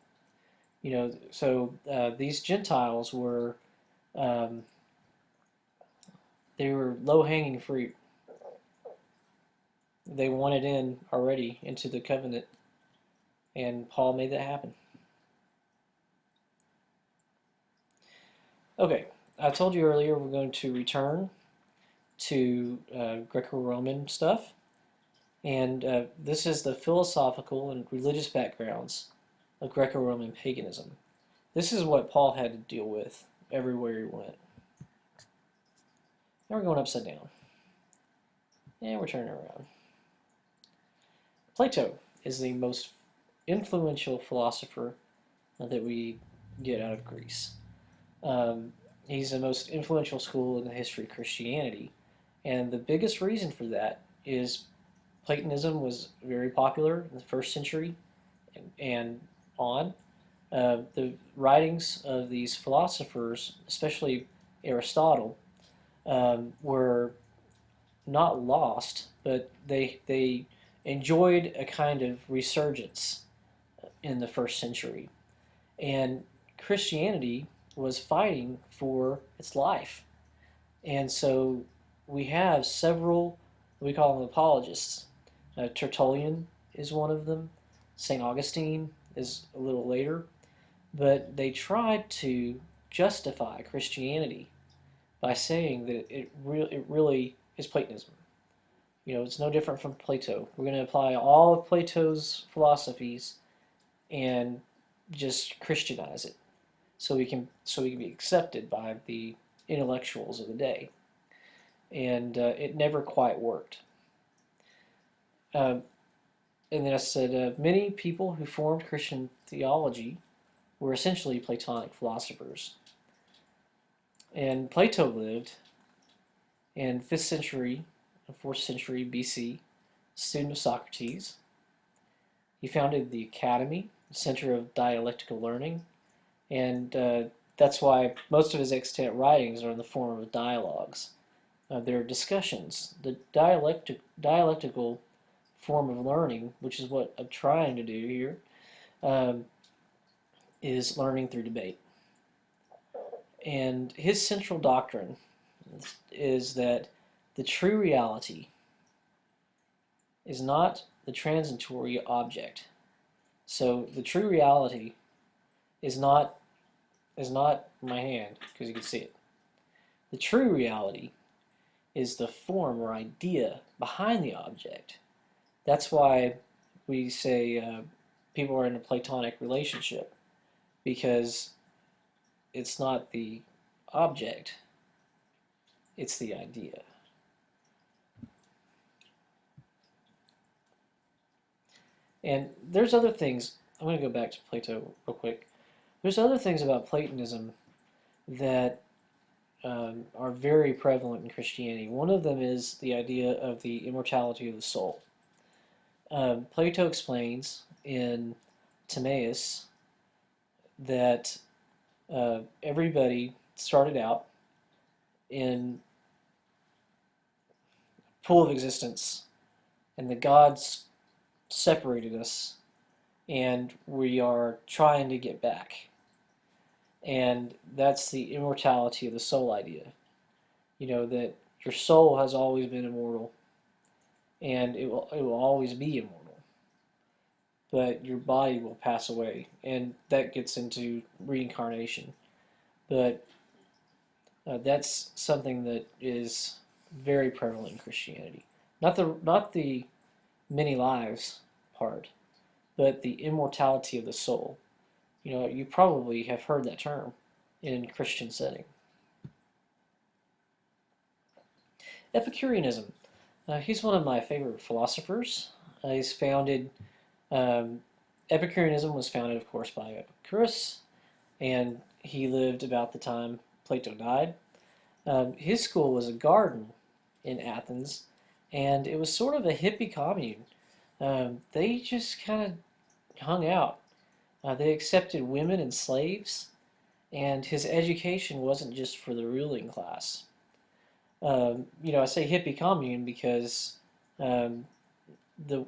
So these Gentiles were they were low-hanging fruit. They wanted in already into the covenant, and Paul made that happen. Okay, I told you earlier we're going to return to Greco-Roman stuff, and this is the philosophical and religious backgrounds of Greco-Roman paganism. This is what Paul had to deal with everywhere he went. Now we're going upside down, and we're turning around. Plato is the most influential philosopher that we get out of Greece. He's the most influential school in the history of Christianity, and the biggest reason for that is Platonism was very popular in the first century and on. The writings of these philosophers, especially Aristotle, were not lost, but they enjoyed a kind of resurgence in the first century. And Christianity was fighting for its life. And so we have several, we call them apologists. Tertullian is one of them. St. Augustine is a little later. But they tried to justify Christianity by saying that it really is Platonism. It's no different from Plato. We're going to apply all of Plato's philosophies and just Christianize it, so we can be accepted by the intellectuals of the day. And it never quite worked. And then I said many people who formed Christian theology were essentially Platonic philosophers. And Plato lived in 5th century, 4th century BC, student of Socrates. He founded the Academy, Center of Dialectical Learning, and that's why most of his extant writings are in the form of dialogues. They're discussions. The dialectical form of learning, which is what I'm trying to do here, is learning through debate. And his central doctrine is that the true reality is not the transitory object. So the true reality is not my hand, because you can see it. The true reality is the form or idea behind the object. That's why we say people are in a Platonic relationship, because it's not the object, it's the idea. And there's other things. I'm going to go back to Plato real quick. There's other things about Platonism that are very prevalent in Christianity. One of them is the idea of the immortality of the soul. Plato explains in Timaeus that everybody started out in a pool of existence, and the gods separated us, and we are trying to get back. And that's the immortality of the soul idea. That your soul has always been immortal, and it will always be immortal. But your body will pass away, and that gets into reincarnation. But that's something that is very prevalent in Christianity. Not the many lives part, but the immortality of the soul. You probably have heard that term in a Christian setting. Epicureanism. He's one of my favorite philosophers. He's founded, Epicureanism was founded, of course, by Epicurus, and he lived about the time Plato died. His school was a garden in Athens, and it was sort of a hippie commune. They just kind of hung out. They accepted women and slaves, and his education wasn't just for the ruling class. I say hippie commune because um, the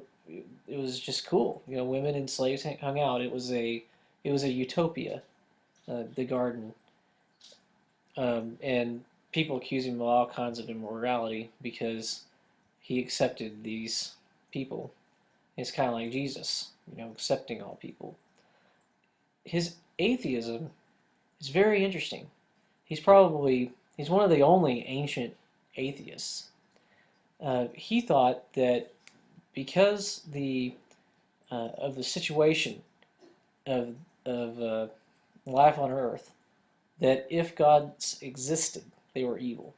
it was just cool. Women and slaves hung out. It was a utopia, the garden, and people accuse him of all kinds of immorality because he accepted these people. It's kind of like Jesus, accepting all people. His atheism is very interesting. He's one of the only ancient atheists. He thought that because of the situation of life on Earth, that if gods existed, they were evil.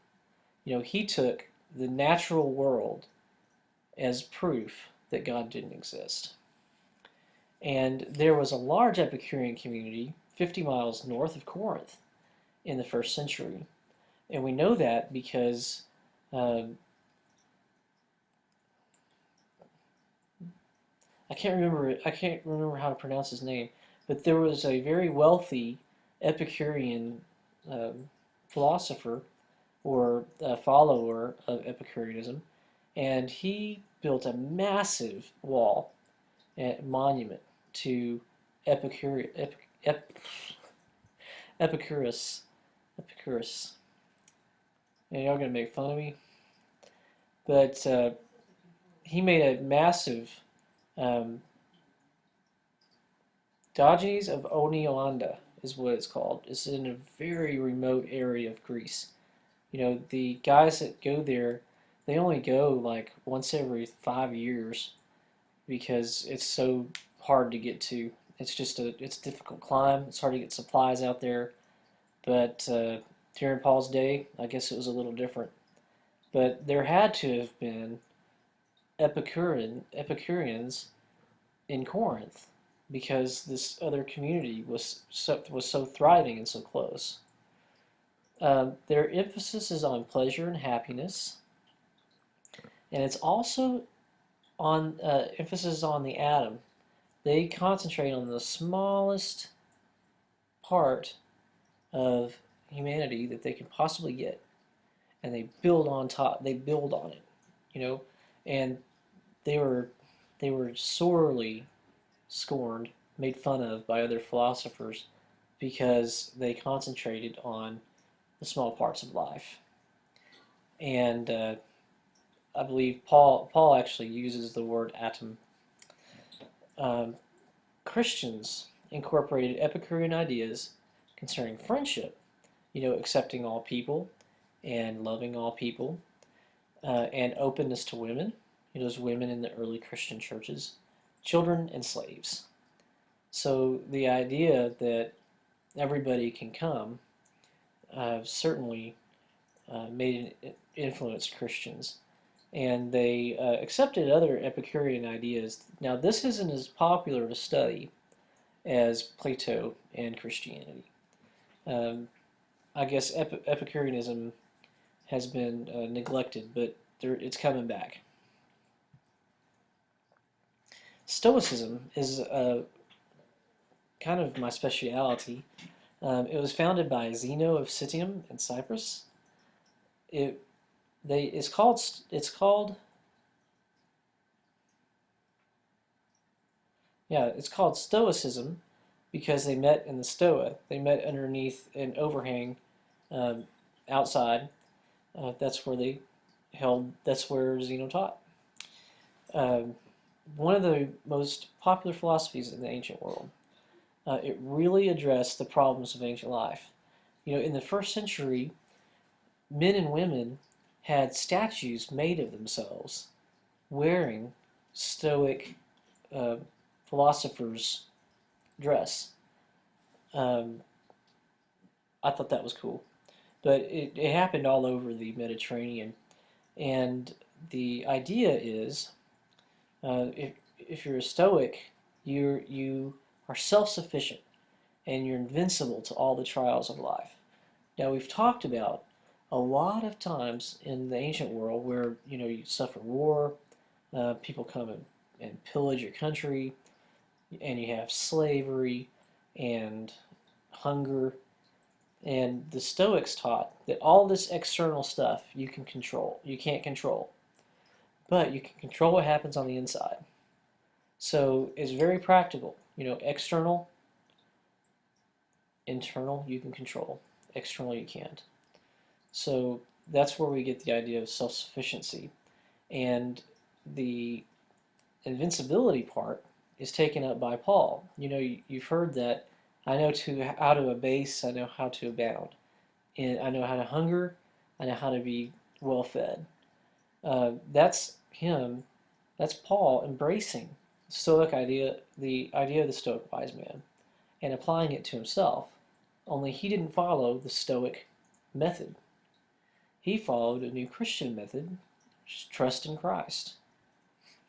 He took the natural world as proof that God didn't exist. And there was a large Epicurean community 50 miles north of Corinth in the first century. And we know that because I can't remember how to pronounce his name, but there was a very wealthy Epicurean philosopher or follower of Epicureanism, and he built a massive wall, monument to Epicurus. Epicurus. And y'all gonna make fun of me, but he made a massive Diogenes of Oneonda is what it's called. It's in a very remote area of Greece. The guys that go there, they only go like once every 5 years because it's so hard to get to. It's a difficult climb. It's hard to get supplies out there. But during Paul's day, I guess it was a little different. But there had to have been Epicureans in Corinth because this other community was so thriving and so close. Their emphasis is on pleasure and happiness, and it's also on emphasis on the atom. They concentrate on the smallest part of humanity that they can possibly get, and they build on top. They build on it, and they were sorely scorned, made fun of by other philosophers because they concentrated on the small parts of life. And I believe Paul actually uses the word atom. Christians incorporated Epicurean ideas concerning friendship, accepting all people and loving all people, and openness to women, those women in the early Christian churches, children and slaves. So the idea that everybody can come certainly made an influence Christians, and they accepted other Epicurean ideas. Now this isn't as popular to study as Plato and Christianity. I guess Epicureanism has been neglected, but it's coming back. Stoicism is kind of my specialty. It was founded by Zeno of Citium in Cyprus. It's called Stoicism because they met in the Stoa. They met underneath an overhang outside. That's where Zeno taught. One of the most popular philosophies in the ancient world. It really addressed the problems of ancient life. In the first century, men and women had statues made of themselves wearing Stoic philosophers dress. Um, I thought that was cool. But it happened all over the Mediterranean. And the idea is, if you're a Stoic, you are self-sufficient and you're invincible to all the trials of life. Now we've talked about a lot of times in the ancient world where you suffer war, people come and pillage your country, and you have slavery and hunger. And the Stoics taught that all this external stuff you can control. You can't control, but you can control what happens on the inside. So it's very practical. External, internal, you can control. External, you can't. So that's where we get the idea of self-sufficiency. And the invincibility part is taken up by Paul. You've heard that I know how to abase, I know how to abound. And I know how to hunger, I know how to be well fed. That's him, that's Paul embracing the Stoic idea, the idea of the Stoic wise man, and applying it to himself. Only he didn't follow the Stoic method. He followed a new Christian method, which is trust in Christ.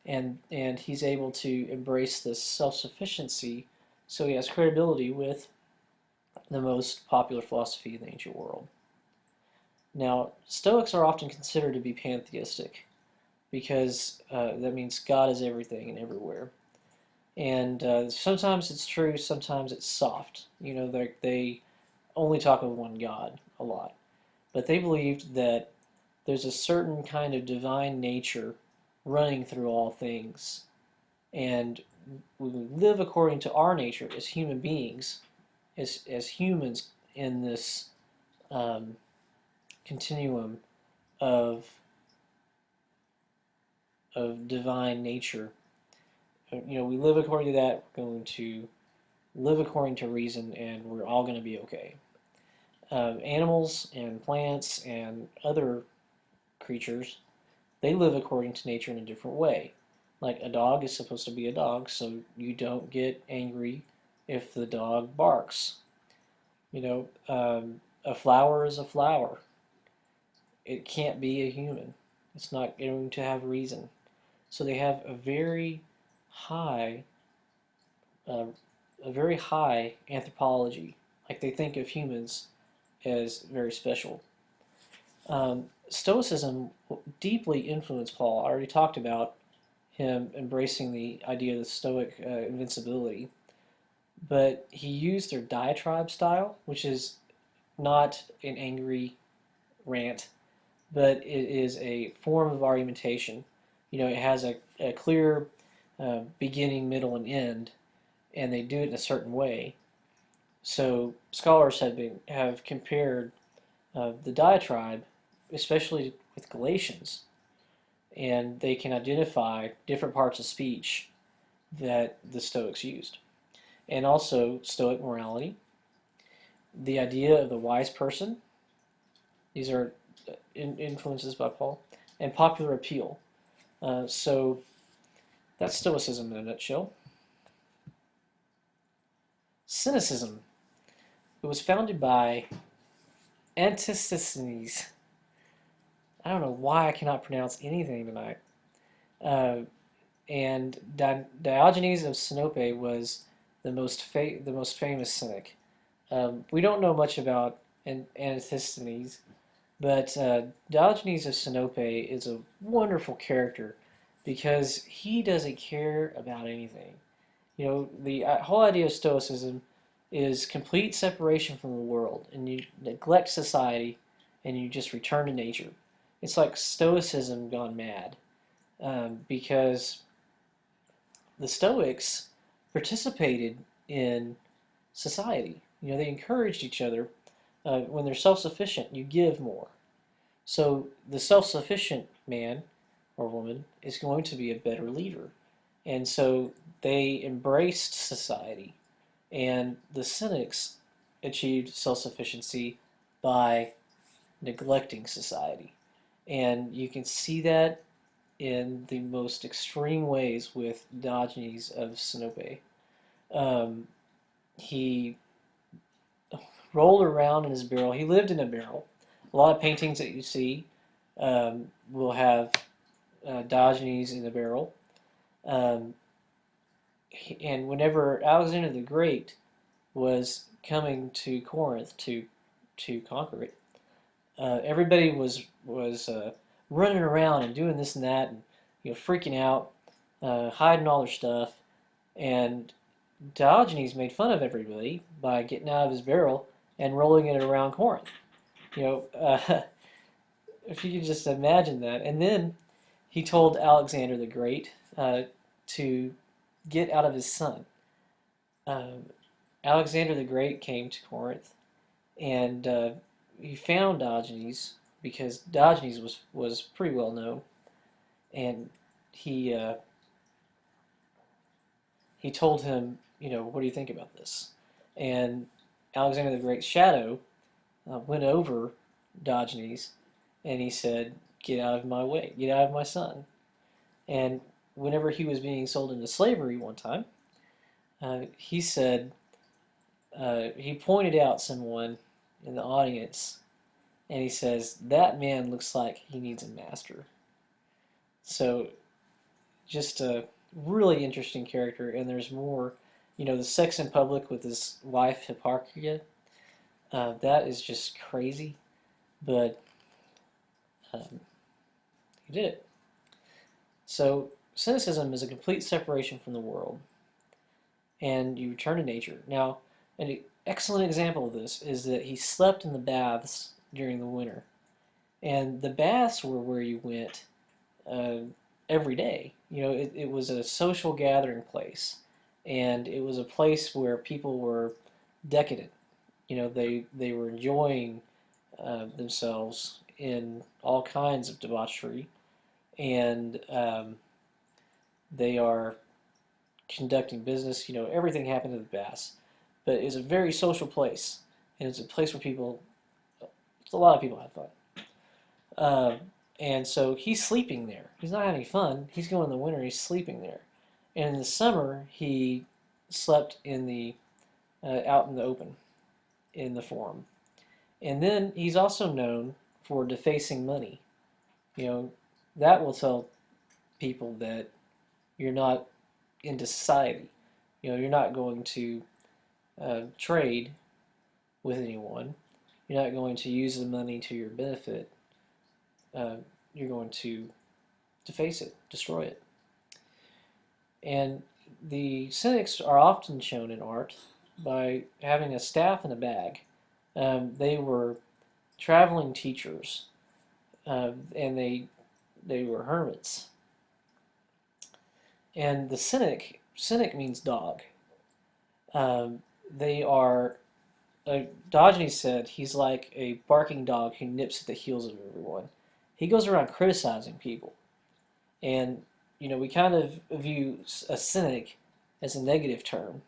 And he's able to embrace this self-sufficiency, so he has credibility with the most popular philosophy in the ancient world. Now, Stoics are often considered to be pantheistic because that means God is everything and everywhere. And sometimes it's true, sometimes it's soft. They only talk of one God a lot. But they believed that there's a certain kind of divine nature running through all things. And we live according to our nature as human beings, as humans in this continuum of divine nature. We live according to that. We're going to live according to reason, and we're all going to be okay. Animals and plants and other creatures, they live according to nature in a different way. Like a dog is supposed to be a dog, so you don't get angry if the dog barks. A flower is a flower. It can't be a human. It's not going to have reason. So they have a very high anthropology. Like they think of humans as very special. Stoicism deeply influenced Paul. I already talked about him embracing the idea of the Stoic invincibility, but he used their diatribe style, which is not an angry rant, but it is a form of argumentation. It has a clear beginning, middle, and end, and they do it in a certain way. So scholars have compared the diatribe, especially with Galatians, and they can identify different parts of speech that the Stoics used. And also Stoic morality, the idea of the wise person, these are influences by Paul, and popular appeal. So that's Stoicism in a nutshell. Cynicism. It was founded by Antisthenes. I don't know why I cannot pronounce anything tonight. And Diogenes of Sinope was the most famous cynic. We don't know much about Antisthenes, but Diogenes of Sinope is a wonderful character because he doesn't care about anything. The whole idea of Stoicism is complete separation from the world, and you neglect society, and you just return to nature. It's like Stoicism gone mad, because the Stoics participated in society. They encouraged each other. When they're self-sufficient, you give more. So the self-sufficient man or woman is going to be a better leader. And so they embraced society. And the Cynics achieved self-sufficiency by neglecting society. And you can see that in the most extreme ways with Diogenes of Sinope. Um, he rolled around in his barrel. He lived in a barrel. A lot of paintings that you see will have Diogenes in a barrel. Um, and whenever Alexander the Great was coming to Corinth to conquer it, everybody was running around and doing this and that, and freaking out, hiding all their stuff, and Diogenes made fun of everybody by getting out of his barrel and rolling it around Corinth. You know, if you could just imagine that. And then he told Alexander the Great to get out of his sun. Um, Alexander the Great came to Corinth, and he found Diogenes because Diogenes was pretty well known, and he uh, he told him, what do you think about this? And Alexander the Great's shadow went over Diogenes, and he said, "Get out of my way, get out of my sun." And whenever he was being sold into slavery one time, he said, he pointed out someone in the audience, and he says, "That man looks like he needs a master." So, just a really interesting character, and there's more. The sex in public with his wife Hipparchia, that is just crazy, but um, he did it. So, cynicism is a complete separation from the world, and you return to nature. Now, an excellent example of this is that he slept in the baths during the winter. And the baths were where you went uh, every day. It was a social gathering place, and it was a place where people were decadent. They were enjoying themselves in all kinds of debauchery, and they are conducting business. Everything happened in the baths, but it's a very social place, and it's a place where a lot of people have fun. Uh, and so he's sleeping there. He's not having fun. He's going in the winter. He's sleeping there, and in the summer he slept in the out in the open in the forum. And then he's also known for defacing money. That will tell people that you're not into society. You're not going to trade with anyone. You're not going to use the money to your benefit. You're going to deface it, destroy it. And the cynics are often shown in art by having a staff and a bag. They were traveling teachers, and they were hermits. And the cynic means dog. They are, Diogenes said, he's like a barking dog who nips at the heels of everyone. He goes around criticizing people. And, we kind of view a cynic as a negative term.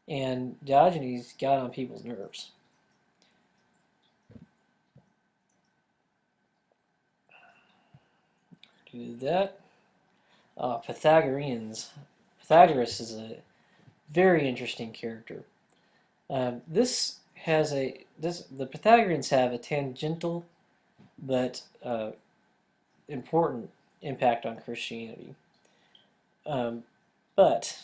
And Diogenes got on people's nerves. Do that. Pythagoreans. Pythagoras is a very interesting character. The Pythagoreans have a tangential but important impact on Christianity. But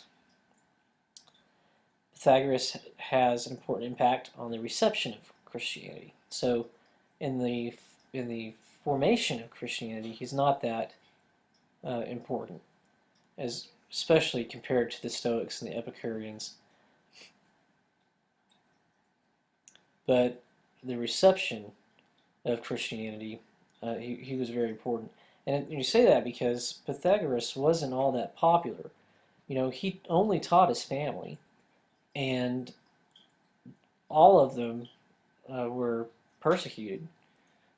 Pythagoras has an important impact on the reception of Christianity. So, in the formation of Christianity, he's not that important, especially compared to the Stoics and the Epicureans. But the reception of Christianity, he was very important. And you say that because Pythagoras wasn't all that popular. He only taught his family, and all of them were persecuted.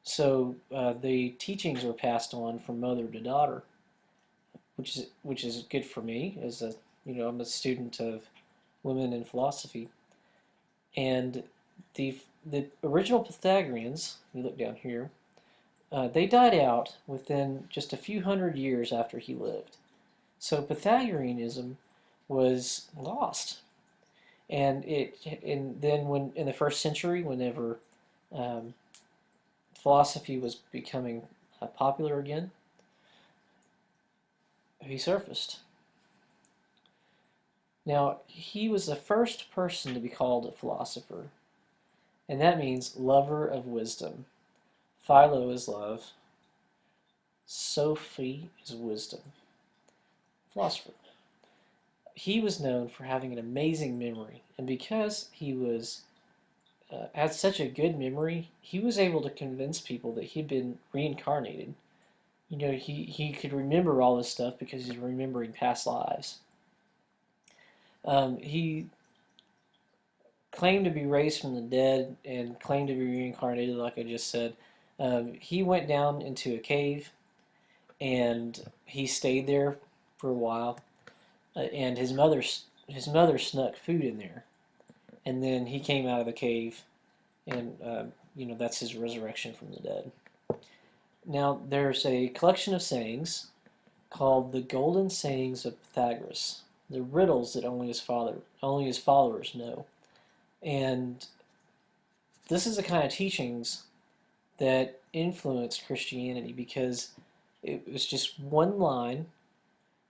So the teachings were passed on from mother to daughter, which is good for me as I'm a student of women in philosophy. And the original Pythagoreans, you look down here, they died out within just a few hundred years after he lived. So Pythagoreanism was lost, and then when in the first century, whenever um, philosophy was becoming popular again, he surfaced. Now, he was the first person to be called a philosopher, and that means lover of wisdom. Philo is love, Sophie is wisdom. Philosopher. He was known for having an amazing memory, and because he was had such a good memory, he was able to convince people that he'd been reincarnated. You know, he could remember all this stuff because he's remembering past lives. He claimed to be raised from the dead and claimed to be reincarnated, like I just said. He went down into a cave and he stayed there for a while. And his mother snuck food in there, and then he came out of the cave, and that's his resurrection from the dead. Now there's a collection of sayings called the Golden Sayings of Pythagoras, the riddles that only his followers know, and this is the kind of teachings that influenced Christianity because it was just one line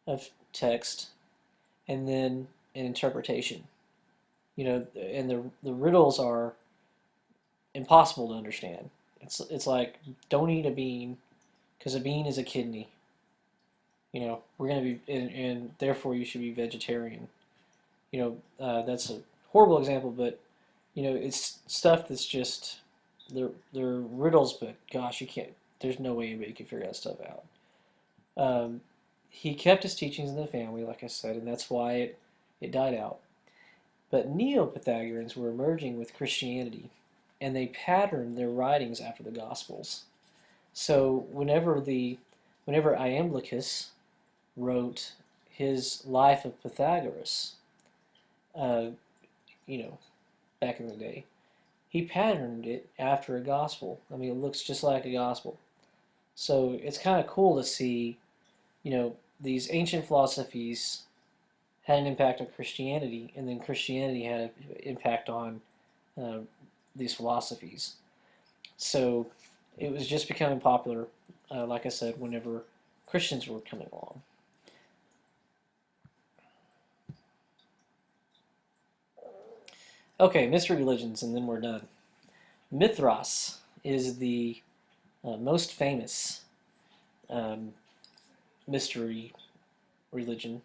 of text and then an interpretation. And the riddles are impossible to understand. It's like, don't eat a bean because a bean is a kidney. We're gonna be, and therefore you should be vegetarian. That's a horrible example, but it's stuff that's just they're riddles, but gosh, you can't. There's no way anybody can figure that stuff out. He kept his teachings in the family, like I said, and that's why it died out. But Neo-Pythagoreans were emerging with Christianity, and they patterned their writings after the Gospels. So whenever Iamblichus wrote his Life of Pythagoras, uh, back in the day, he patterned it after a Gospel. I mean, it looks just like a Gospel. So it's kind of cool to see, these ancient philosophies had an impact on Christianity, and then Christianity had an impact on these philosophies. So it was just becoming popular, like I said, whenever Christians were coming along. Okay, mystery religions, and then we're done. Mithras is the most famous mystery religion,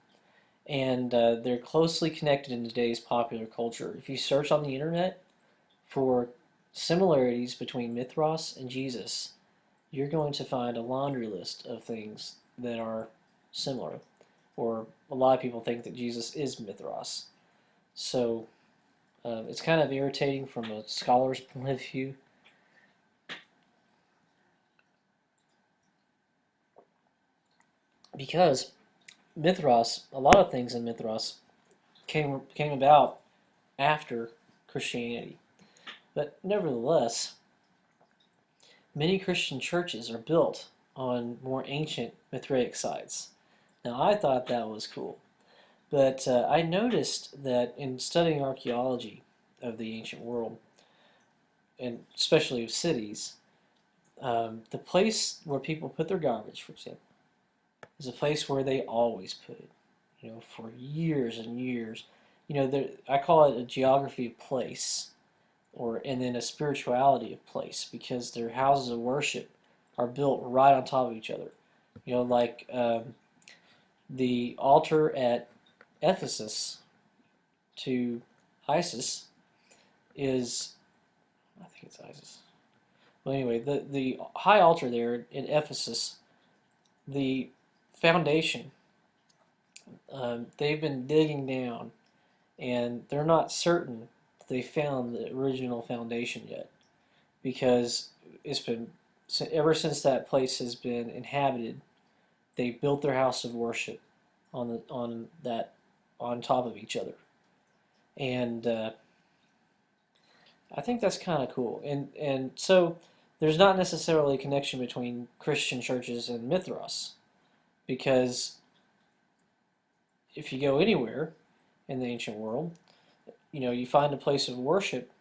and they're closely connected in today's popular culture. If you search on the internet for similarities between Mithras and Jesus, you're going to find a laundry list of things that are similar, or a lot of people think that Jesus is Mithras. So it's kind of irritating from a scholar's point of view. Because Mithras, a lot of things in Mithras came about after Christianity. But nevertheless, many Christian churches are built on more ancient Mithraic sites. Now, I thought that was cool. But I noticed that in studying archaeology of the ancient world, and especially of cities, the place where people put their garbage, for example, is a place where they always put it, for years and years. I call it a geography of place, and then a spirituality of place, because their houses of worship are built right on top of each other. Like the altar at Ephesus to Isis is, I think it's Isis. Well, anyway, the high altar there in Ephesus, the foundation, they've been digging down, and they're not certain they found the original foundation yet, because it's been ever since that place has been inhabited. They built their house of worship on top of each other, and I think that's kind of cool. And so there's not necessarily a connection between Christian churches and Mithras, because if you go anywhere in the ancient world, you find a place of worship,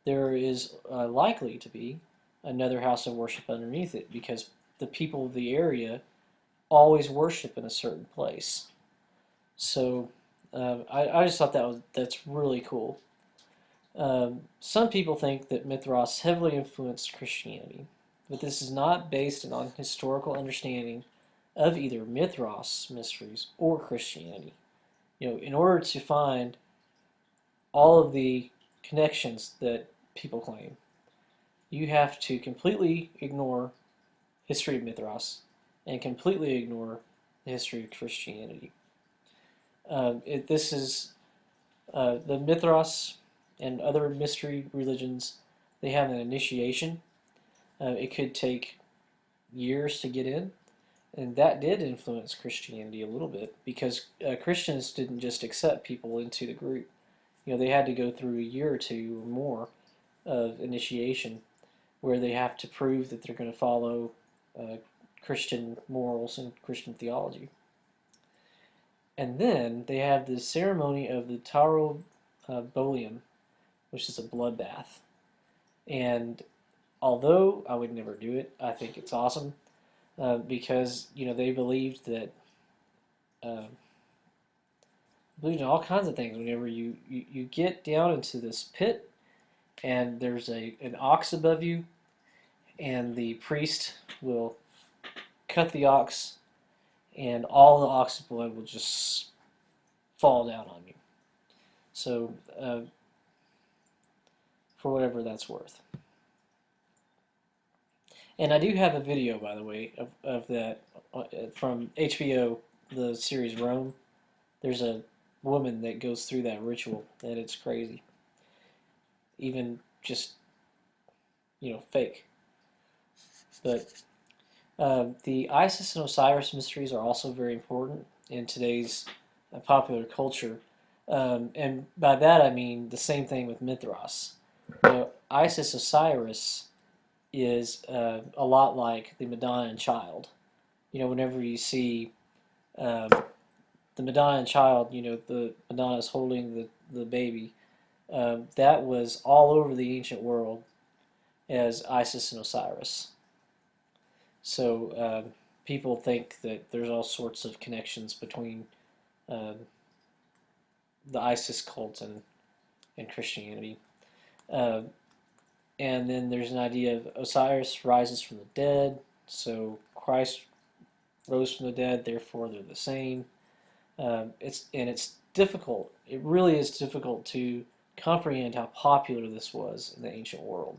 there is likely to be another house of worship underneath it, because the people of the area always worship in a certain place. So I just thought that's really cool. Some people think that Mithras heavily influenced Christianity, but this is not based on historical understanding of either Mithras mysteries or Christianity. In order to find all of the connections that people claim, you have to completely ignore history of Mithras and completely ignore the history of Christianity. This is the Mithras and other mystery religions. They have an initiation. It could take years to get in, and that did influence Christianity a little bit, because Christians didn't just accept people into the group. They had to go through a year or two or more of initiation, where they have to prove that they're going to follow Christian morals and Christian theology. And then they have the ceremony of the Taro Bolium, which is a bloodbath. And although I would never do it, I think it's awesome, because they believed that believed in all kinds of things. Whenever you get down into this pit, and there's an ox above you, and the priest will cut the ox, and all the ox blood will just fall down on you. So, for whatever that's worth. And I do have a video, by the way, of that from HBO, the series Rome. There's a woman that goes through that ritual, and it's crazy. Even just, fake. But the Isis and Osiris mysteries are also very important in today's popular culture. And by that I mean the same thing with Mithras. Isis Osiris is a lot like the Madonna and Child. Whenever you see the Madonna and Child, the Madonna's holding the baby, that was all over the ancient world as Isis and Osiris. So people think that there's all sorts of connections between the Isis cult and Christianity. And then there's an idea of Osiris rises from the dead, so Christ rose from the dead, therefore they're the same. It's difficult. It really is difficult to comprehend how popular this was in the ancient world.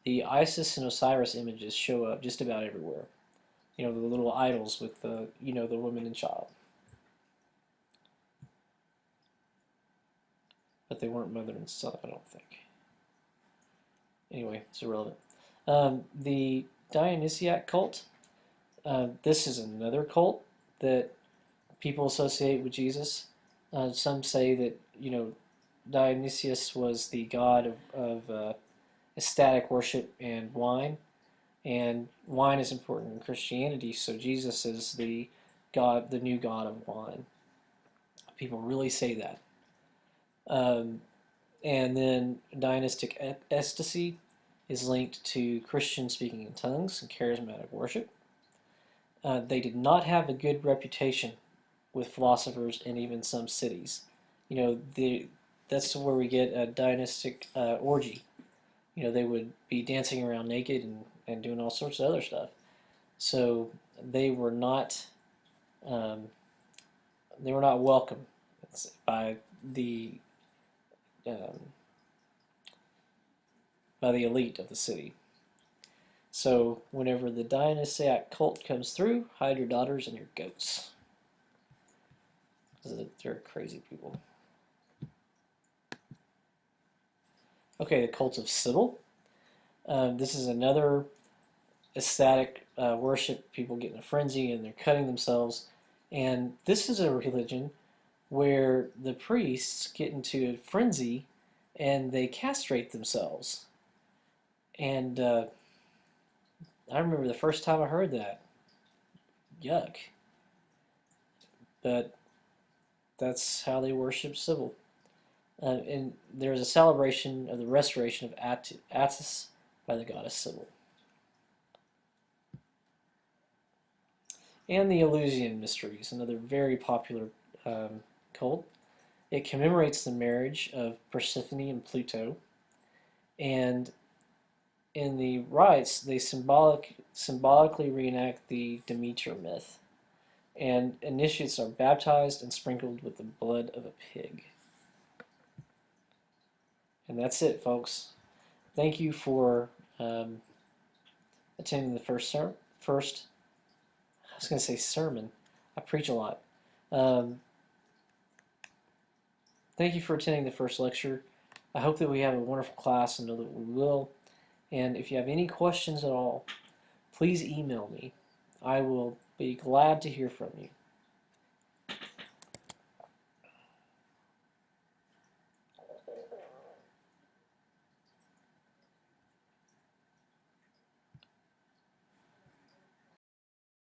The Isis and Osiris images show up just about everywhere. The little idols with the woman and child. But they weren't mother and son, I don't think. Anyway, it's irrelevant. The Dionysiac cult. This is another cult that people associate with Jesus. Some say that Dionysius was the god of ecstatic worship and wine is important in Christianity. So Jesus is the new god of wine. People really say that. And then Dionysic ecstasy is linked to Christian speaking in tongues and charismatic worship. They did not have a good reputation with philosophers in even some cities. That's where we get a Dionysic orgy. They would be dancing around naked and doing all sorts of other stuff. So they were not welcome by the elite of the city. So whenever the Dionysiac cult comes through, hide your daughters and your goats. They're crazy people. Okay, the cult of Sybil. This is another ecstatic worship. People get in a frenzy and they're cutting themselves. And this is a religion where the priests get into a frenzy and they castrate themselves. And I remember the first time I heard that. Yuck. But that's how they worship Sybil. And there's a celebration of the restoration of Attis by the goddess Sybil. And the Eleusinian Mysteries, another very popular cult. It commemorates the marriage of Persephone and Pluto, and in the rites they symbolically reenact the Demeter myth, and initiates are baptized and sprinkled with the blood of a pig. And that's it, folks. Thank you for attending the first. I was going to say sermon. I preach a lot. Thank you for attending the first lecture. I hope that we have a wonderful class and know that we will. And if you have any questions at all, please email me. I will be glad to hear from you.